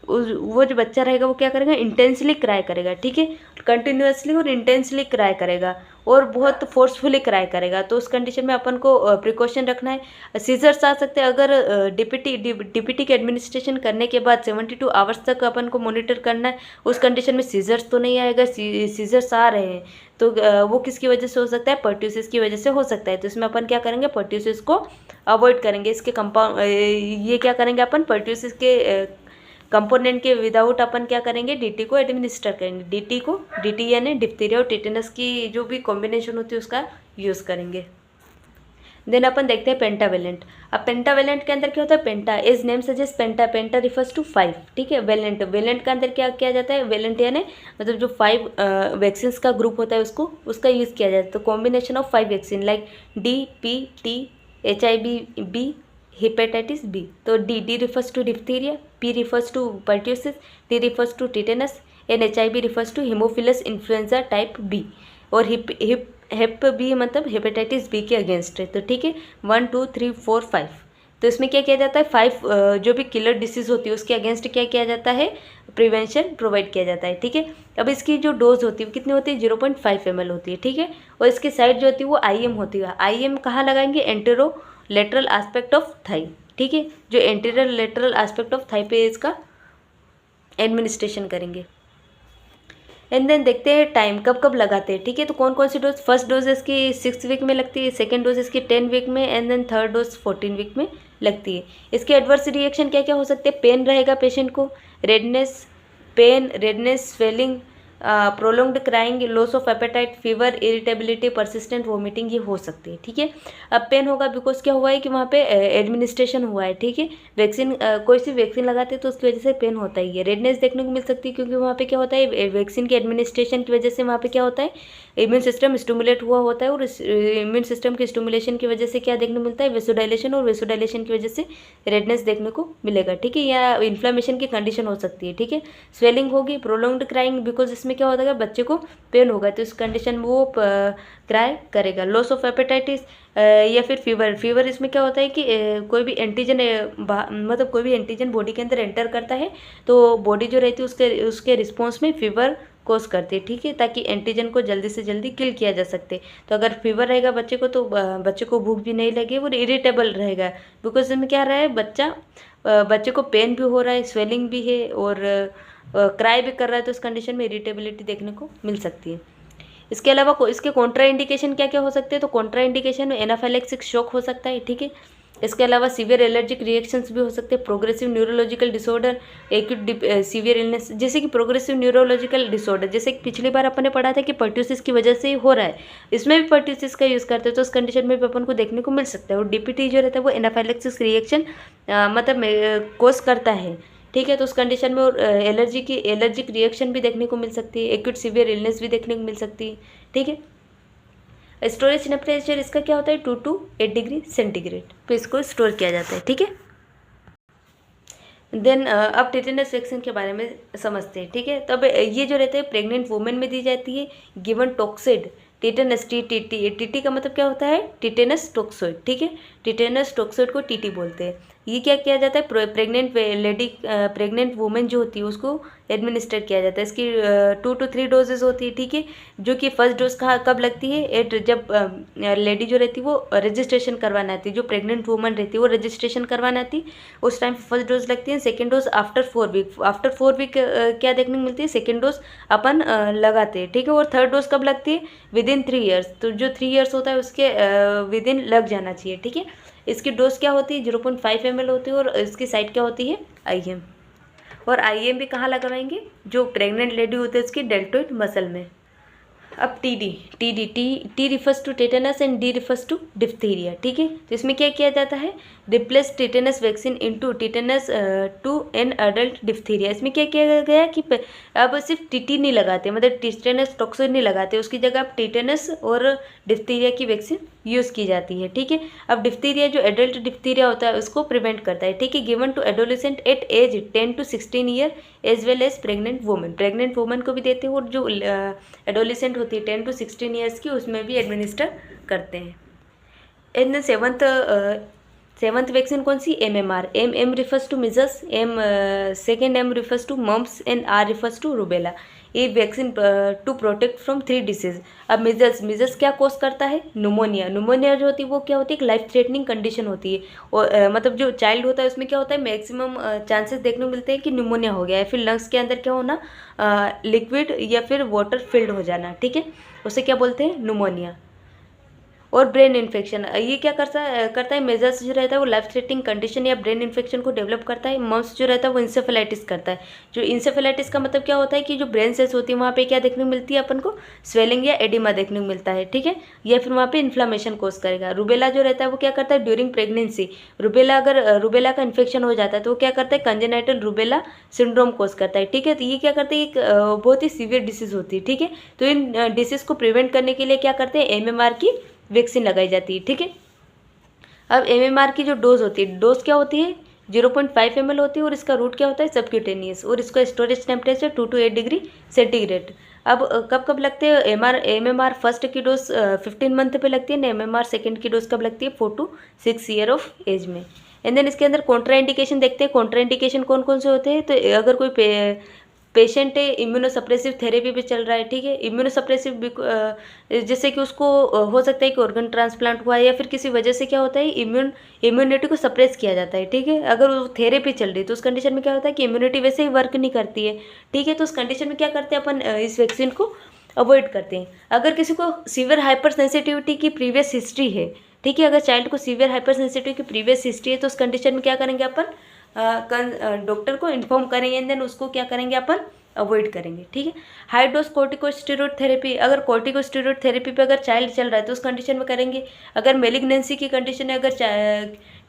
वो जो बच्चा रहेगा वो क्या करेगा, इंटेंसली क्राई करेगा, ठीक है, कंटिन्यूअसली और इंटेंसली क्राई करेगा और बहुत फोर्सफुली क्राई करेगा। तो उस कंडीशन में अपन को प्रिकॉशन रखना है। सीजर्स आ सकते हैं अगर डीपीटी के एडमिनिस्ट्रेशन करने के बाद 72 आवर्स तक अपन को मॉनिटर करना है। उस कंडीशन में सीजर्स तो नहीं आएगा, सीजर्स आ रहे हैं तो वो किसकी वजह से हो सकता है, पर्ट्यूसिस की वजह से हो सकता है। तो इसमें अपन क्या करेंगे, पर्ट्यूसिस को अवॉइड करेंगे। इसके कंपाउंड ये क्या करेंगे अपन, पर्ट्यूसिस के कंपोनेंट के विदाउट अपन क्या करेंगे, डीटी को एडमिनिस्टर करेंगे। डीटी यानी डिप्थीरिया और टिटेनस की जो भी कॉम्बिनेशन होती है उसका यूज़ करेंगे। देन अपन देखते हैं पेंटावेलेंट। अब पेंटावेलेंट के अंदर क्या होता है, penta is name suggest, penta refers to 5, ठीक है। वेलेंट के अंदर क्या किया जाता है, वेलेंट यानी मतलब जो 5 वैक्सीन का ग्रुप होता है उसका यूज़ किया जाता है। तो combination of 5 vaccine like DPT, HIV-B, hepatitis B. तो D refers to diphtheria, P refers to pertussis, T refers to tetanus and HIV refers to haemophilus influenza type B. और हेप बी मतलब hepatitis B के against है। तो ठीक है, 1 2 3 4 5। तो इसमें क्या किया जाता है, 5 जो भी किलर डिसीज होती है उसके अगेंस्ट क्या किया जाता है, प्रिवेंशन प्रोवाइड किया जाता है, ठीक है। अब इसकी जो डोज होती है वो कितनी होती है, 0.5 ml होती है, ठीक है। और इसकी साइड जो होती है वो IM होती है। IM कहाँ लगाएंगे, antero lateral aspect of thigh, ठीक है, जो anterior lateral aspect of thigh पे इसका एडमिनिस्ट्रेशन करेंगे। एंड देन देखते हैं टाइम कब कब लगाते हैं, ठीक है। तो कौन कौन सी डोज, फर्स्ट डोज इसकी 6 वीक में लगती है, सेकेंड डोज इसकी 10 वीक में and then third dose 14 week में लगती है। इसके एडवर्स रिएक्शन क्या क्या हो सकते हैं, पेन रहेगा पेशेंट को, redness, swelling, prolonged crying, loss of appetite, fever, irritability, persistent vomiting, ये हो सकती है, ठीक है। अब पेन होगा बिकॉज क्या हुआ है कि वहाँ पे एडमिनिस्ट्रेशन हुआ है, ठीक है। वैक्सीन कोई सी वैक्सीन लगाते हैं तो उसकी वजह से पेन होता ही है। रेडनेस देखने को मिल सकती है क्योंकि वहाँ पे क्या होता है, वैक्सीन के एडमिनिस्ट्रेशन की वजह से वहाँ पे क्या होता है, इम्यून सिस्टम स्टिमुलेट हुआ होता है और इम्यून सिस्टम के स्टिमुलेशन की वजह से क्या देखने को मिलता है, वेसोडाइलेशन, और वेसोडाइलेशन की वजह से रेडनेस देखने को मिलेगा, ठीक है। या इन्फ्लेमेशन की कंडीशन हो सकती है, ठीक है। स्वेलिंग होगी, प्रोलॉन्ग्ड क्राइंग बिकॉज इसमें क्या होता है, बच्चे को पेन होगा तो इस कंडीशन में वो क्राई करेगा। लॉस ऑफ हेपेटाइटिस या फिर फीवर इसमें क्या होता है कि कोई भी एंटीजन मतलब कोई भी एंटीजन बॉडी के अंदर एंटर करता है तो बॉडी जो रहती है उसके रिस्पॉन्स में फीवर कोज करती है, ठीक है, ताकि एंटीजन को जल्दी से जल्दी किल किया जा सकते। तो अगर फीवर रहेगा बच्चे को तो बच्चे को भूख भी नहीं लगे, वो इरिटेबल रहेगा बिकॉज इसमें क्या रहा है, बच्चे को पेन भी हो रहा है, स्वेलिंग भी है और क्राई भी कर रहा है। तो इस कंडीशन में इरिटेबिलिटी देखने को मिल सकती है। इसके अलावा इसके कॉन्ट्रा इंडिकेशन क्या क्या हो सकते हैं, तो कॉन्ट्रा इंडिकेशन में एनाफाइलेक्सिक शॉक हो सकता है, ठीक है। इसके अलावा सीवियर एलर्जिक रिएक्शंस भी हो सकते हैं, progressive neurological disorder, acute severe illness, जैसे कि प्रोग्रेसिव न्यूरोलॉजिकल डिसऑर्डर, जैसे कि पिछली बार अपन ने पढ़ा था कि पर्ट्यूसिस की वजह से हो रहा है, इसमें भी पर्ट्यूसिस का यूज़ करते हैं तो उस कंडीशन में भी अपन को देखने को मिल सकता है। और डीपीटी जो रहता है वो एनाफाइलेक्सिस रिएक्शन मतलब कोज करता है, ठीक है। तो उस कंडीशन में एलर्जिक रिएक्शन भी देखने को मिल सकती है, एक्यूट सीवियर इलनेस भी देखने को मिल सकती है, ठीक है। स्टोरेज टेम्परेचर इसका क्या होता है, 2 to 8 डिग्री सेंटीग्रेड पे इसको स्टोर किया जाता है, ठीक है। देन अब टिटेनस वैक्सीन के बारे में समझते हैं, ठीक है। तो अब ये जो रहते हैं प्रेग्नेंट वुमेन में दी जाती है, गिवन टॉक्सिड टिटेनस, टीटी का मतलब क्या होता है, टिटेनस टॉक्सोइड, ठीक है। टिटेनस टॉक्सोइड को टीटी बोलते हैं। ये क्या किया जाता है, प्रेग्नेंट वुमेन जो होती है उसको एडमिनिस्टर किया जाता है। इसकी 2 to 3 डोजेज होती है, ठीक है, जो कि फर्स्ट डोज कब लगती है, जब लेडी जो रहती है वो रजिस्ट्रेशन करवाना आती है, जो प्रेग्नेंट वुमन रहती है वो रजिस्ट्रेशन करवाना आती है, उस टाइम फर्स्ट डोज लगती है। सेकेंड डोज आफ्टर 4 वीक, क्या देखने को मिलती है, सेकेंड डोज अपन लगाते हैं, ठीक है। और थर्ड डोज कब लगती है, विदिन 3 ईयर्स, तो जो 3 ईयर्स होता है उसके विदिन लग जाना चाहिए, ठीक है। इसकी डोज क्या होती है, 0.5 ml होती है और इसकी साइड क्या होती है, IM। और IM भी कहाँ लगवाएंगे, जो प्रेग्नेंट लेडी होती है उसकी डेल्टोइड मसल में। अब T refers to tetanus and D refers to diphtheria, ठीक है। तो इसमें क्या किया जाता है, replace tetanus vaccine into tetanus to an adult diphtheria. इसमें क्या किया गया कि अब सिर्फ टीटी नहीं लगाते, मतलब टिटेनस टॉक्सिन नहीं लगाते, उसकी जगह अब टेटेनस और डिप्थीरिया की वैक्सीन यूज़ की जाती है, ठीक है। अब डिप्थीरिया जो एडल्ट डिप्थीरिया होता है उसको प्रिवेंट करता है, ठीक है, given to adolescent at age 10 to 16 year as well as pregnant women को भी देते हैं और जो एडोलेसेंट होती है 10 to 16 ईयर्स की उसमें भी एडमिनिस्टर करते हैं। इन सेवंथ वैक्सीन कौन सी, MMR, M refers to measles, second M refers to mumps and R refers to rubella. ये vaccine to protect from 3 disease. अब मिजल्स क्या कोस करता है, न्यूमोनिया जो होती है वो क्या होती है, एक लाइफ थ्रेटनिंग कंडीशन होती है। और मतलब जो चाइल्ड होता है उसमें क्या होता है, मैक्सिमम चांसेस देखने को मिलते हैं कि न्यूमोनिया हो गया है, फिर लंग्स के अंदर क्या होना, लिक्विड या फिर वाटर फिल्ड हो जाना, ठीक है, उसे क्या बोलते हैं, न्यूमोनिया। और ब्रेन इन्फेक्शन, ये क्या करता है, मेजल्स जो रहता है वो लाइफ थ्रेटनिंग कंडीशन या ब्रेन इन्फेक्शन को डेवलप करता है। मम्प्स जो रहता है वो इंसेफेलाइटिस करता है। जो इंसेफेलाइटिस का मतलब क्या होता है कि जो ब्रेन सेल्स होती है वहाँ पे क्या देखने को मिलती है अपन को, स्वेलिंग या एडिमा देखने को मिलता है, ठीक है, या फिर वहाँ पे इन्फ्लामेशन कोज करेगा। रूबेला जो रहता है वो क्या करता है, ड्यूरिंग प्रेगनेंसी अगर रूबेला का इन्फेक्शन हो जाता है तो वो क्या करता है, कंजेनाइटल रूबेला सिंड्रोम कोज करता है, ठीक है। तो ये क्या करते हैं, एक बहुत ही सीवियर डिसीज होती है, ठीक है। तो इन डिसीज को प्रिवेंट करने के लिए क्या करते हैं, MMR की वैक्सीन लगाई जाती है, ठीक है। अब MMR की जो डोज होती है, डोज क्या होती है, 0.5 ml होती है और इसका रूट क्या होता है, सबक्यूटेनियस, और इसका storage temperature 2 to 8 degree centigrade. अब कब लगते हैं MMR फर्स्ट की डोज 15 मंथ पे लगती है, MMR सेकेंड की डोज कब लगती है, 4 to 6 ईयर ऑफ एज में। एंड देन इसके अंदर कॉन्ट्रा इंडिकेशन देखते हैं, कॉन्ट्रा इंडिकेशन कौन कौन से होते हैं। तो अगर कोई पेशेंट है इम्यूनोसप्रेसिव थेरेपी पे चल रहा है, ठीक है, इम्यूनोसप्रेसिव जैसे कि उसको हो सकता है कि ऑर्गन ट्रांसप्लांट हुआ है या फिर किसी वजह से क्या होता है, इम्यूनिटी को सप्रेस किया जाता है, ठीक है। अगर वो थेरेपी चल रही है तो उस कंडीशन में क्या होता है कि इम्यूनिटी वैसे ही वर्क नहीं करती है, ठीक है। तो उस कंडीशन में क्या करते हैं अपन, इस वैक्सीन को अवॉइड करते हैं। अगर किसी को सीवियर हाइपर सेंसिटिविटी की प्रीवियस हिस्ट्री है, ठीक है, अगर चाइल्ड को सीवियर हाइपर सेंसिटिविटी की प्रीवियस हिस्ट्री है तो उस कंडीशन में क्या करेंगे अपन, डॉक्टर को इन्फॉर्म करेंगे एंड देन उसको क्या करेंगे अपन, अवॉइड करेंगे, ठीक है। हाई डोज कॉर्टिकोस्टेरॉइड थेरेपी, अगर कॉर्टिकोस्टेरॉइड थेरेपी पे अगर चाइल्ड चल रहा है तो उस कंडीशन में करेंगे। अगर मेलिग्नेंसी की कंडीशन है, अगर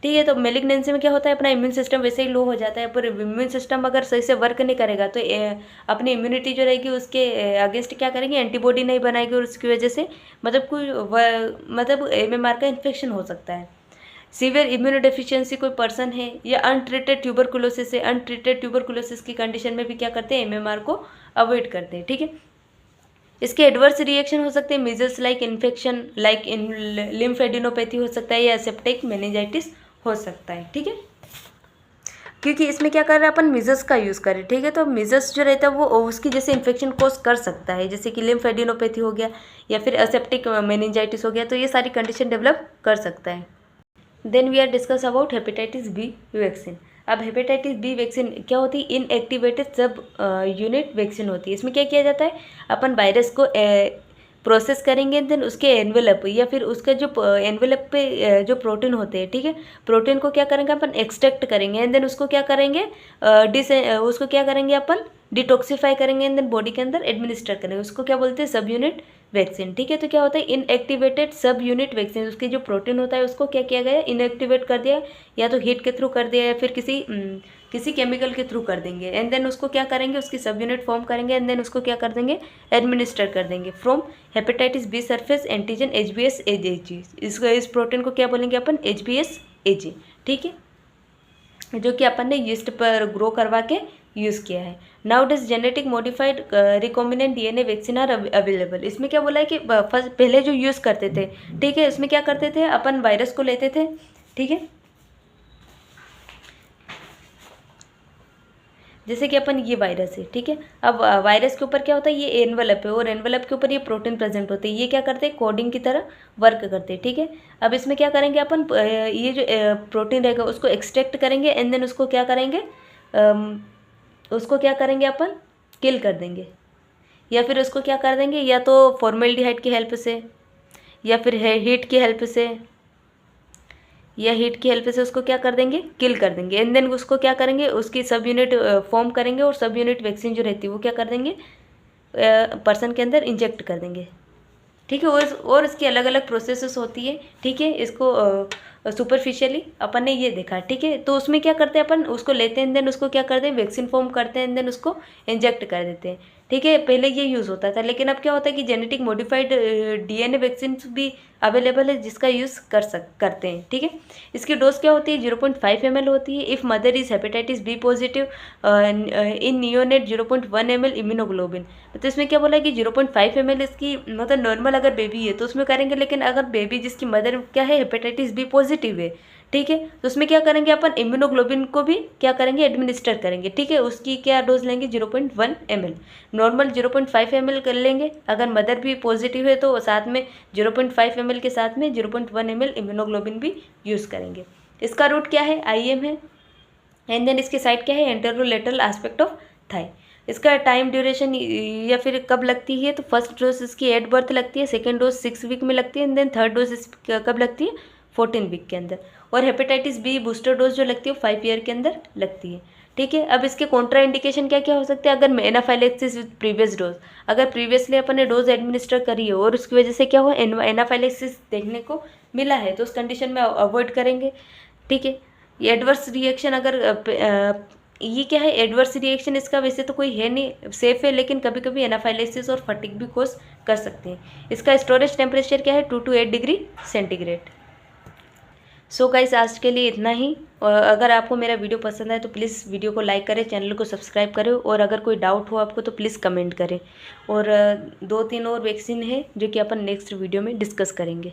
ठीक है, तो मेलिग्नेंसी में क्या होता है, अपना इम्यून सिस्टम वैसे ही लो हो जाता है, पर इम्यून सिस्टम अगर सही से वर्क नहीं करेगा तो अपनी इम्यूनिटी जो रहेगी उसके अगेंस्ट क्या करेंगे, एंटीबॉडी नहीं बनाएगी और उसकी वजह से मतलब MMR का इन्फेक्शन हो सकता है। सीवियर इम्यूनोडेफिशिएंसी कोई पर्सन है या अनट्रीटेड ट्यूबरकुलोसिस है, अनट्रीटेड ट्यूबरकुलोसिस की कंडीशन में भी क्या करते हैं, MMR को अवॉइड करते हैं, ठीक है। इसके एडवर्स रिएक्शन हो सकते हैं, measles like infection, like lymphadenopathy हो सकता है या सेप्टिक मेनिंजाइटिस हो सकता है, ठीक है। क्योंकि इसमें क्या कर रहे हैं अपन, मीजल्स का यूज़ करें, ठीक है। तो मीजल्स जो रहता है वो उसकी जैसे इन्फेक्शन कोज कर सकता है, जैसे कि लिम्फेडिनोपैथी हो गया या फिर असेप्टिक मेनिंजाइटिस हो गया, तो ये सारी कंडीशन डेवलप कर सकता है। Then we are discuss about hepatitis B vaccine. अब हेपेटाइटिस बी वैक्सीन क्या होती है, इनएक्टिवेटेड सब यूनिट वैक्सीन होती है। इसमें क्या किया जाता है, अपन वायरस को प्रोसेस करेंगे, देन उसके एनवेलप या फिर उसका जो एनवेलप पे जो प्रोटीन होते हैं, ठीक है, प्रोटीन को क्या करेंगे अपन, एक्सट्रैक्ट करेंगे एंड देन उसको क्या करेंगे, उसको क्या करेंगे अपन, डिटॉक्सिफाई करेंगे एंड देन बॉडी के अंदर एडमिनिस्टर करेंगे, उसको क्या बोलते हैं, सब यूनिट वैक्सीन, ठीक है। तो क्या होता है, इनएक्टिवेटेड सब यूनिट वैक्सीन, उसके जो प्रोटीन होता है उसको क्या किया गया, इनएक्टिवेट कर दिया, या तो हीट के थ्रू कर दिया या फिर किसी केमिकल के थ्रू कर देंगे एंड देन उसको क्या करेंगे, उसकी सब यूनिट फॉर्म करेंगे एंड देन उसको क्या कर देंगे, एडमिनिस्टर कर देंगे from hepatitis B surface antigen HBsAg। इस प्रोटीन को क्या बोलेंगे अपन, HBsAg, ठीक है, जो कि अपन ने यीस्ट पर ग्रो करवा के यूज़ किया है। Now this genetic modified recombinant DNA vaccine are available. इसमें क्या बोला है कि पहले जो यूज़ करते थे, ठीक है, इसमें क्या करते थे अपन, वायरस को लेते थे, ठीक है, जैसे कि अपन ये वायरस है, ठीक है। अब वायरस के ऊपर क्या होता है, ये एनवलप है और एनवलप के ऊपर ये प्रोटीन प्रेजेंट होते हैं, ये क्या करते हैं, कोडिंग की तरह वर्क करते हैं, ठीक है। अब इसमें क्या करेंगे अपन, ये जो प्रोटीन रहेगा उसको एक्सट्रैक्ट करेंगे एंड देन उसको क्या करेंगे, अपन किल कर देंगे, या फिर उसको क्या कर देंगे, या तो फॉर्मेल्डिहाइड की हेल्प से या फिर हीट की हेल्प से उसको क्या कर देंगे, किल कर देंगे एंड देन उसको क्या करेंगे, उसकी सब यूनिट फॉर्म करेंगे और सब यूनिट वैक्सीन जो रहती है वो क्या कर देंगे, पर्सन के अंदर इंजेक्ट कर देंगे, ठीक है। और इसकी अलग अलग प्रोसेसेस होती है, ठीक है। इसको सुपरफिशियली अपन ने ये देखा, ठीक है। तो उसमें क्या करते हैं अपन, उसको लेते हैं देन उसको क्या करते हैं, वैक्सीन फॉर्म करते हैं देन उसको इंजेक्ट कर देते हैं, ठीक है। पहले ये यूज़ होता था, लेकिन अब क्या होता है कि जेनेटिक मॉडिफाइड DNA वैक्सीन भी अवेलेबल है जिसका यूज़ करते हैं, ठीक है। इसकी डोज क्या होती है, 0.5 ml होती है। If mother is hepatitis B positive in neonate 0.1 ml immunoglobulin. तो इसमें क्या बोला है कि 0.5 ml इसकी मतलब नॉर्मल अगर बेबी है तो उसमें करेंगे, लेकिन अगर बेबी जिसकी मदर क्या है हेपेटाइटिस बी पॉजिटिव है, ठीक है। तो उसमें क्या करेंगे अपन, इम्यूनोग्लोबिन को भी क्या करेंगे, एडमिनिस्टर करेंगे। ठीक है, उसकी क्या डोज लेंगे, 0.1 ml। नॉर्मल 0.5 ml कर लेंगे। अगर मदर भी पॉजिटिव है तो साथ में 0.5 ml के साथ में 0.1 ml इम्यूनोग्लोबिन भी यूज़ करेंगे। इसका रूट क्या है, IM है। एंड देन इसके साइड क्या है, एंटेरोलेटरल एस्पेक्ट ऑफ थाई। इसका टाइम ड्यूरेशन या फिर कब लगती है, तो फर्स्ट डोज इसकी एट बर्थ लगती है, सेकेंड डोज 6 वीक में लगती है, एंड देन थर्ड डोज कब लगती है, 14 वीक के अंदर। और हेपेटाइटिस बी बूस्टर डोज जो लगती है 5 ईयर के अंदर लगती है। ठीक है, अब इसके कॉन्ट्रा इंडिकेशन क्या क्या हो सकते हैं, अगर एनाफाइलेक्सिस विद प्रीवियस डोज, अगर प्रीवियसली अपन ने डोज एडमिनिस्टर करी है और उसकी वजह से क्या हुआ, एनाफाइलेक्सिस देखने को मिला है, तो उस कंडीशन में अवॉइड करेंगे। ठीक है, ये एडवर्स रिएक्शन अगर ये क्या है, एडवर्स रिएक्शन इसका वैसे तो कोई है नहीं, सेफ है, लेकिन कभी कभी एनाफाइलेसिस और फटीग भी कॉज कर सकते हैं। इसका स्टोरेज टेम्परेचर क्या है, 2 to 8 degree centigrade. So guys, आज के लिए इतना ही। और अगर आपको मेरा वीडियो पसंद आए तो प्लीज़ वीडियो को लाइक करें, चैनल को सब्सक्राइब करें, और अगर कोई डाउट हो आपको तो प्लीज़ कमेंट करें। और 2-3 और वैक्सीन है जो कि अपन नेक्स्ट वीडियो में डिस्कस करेंगे।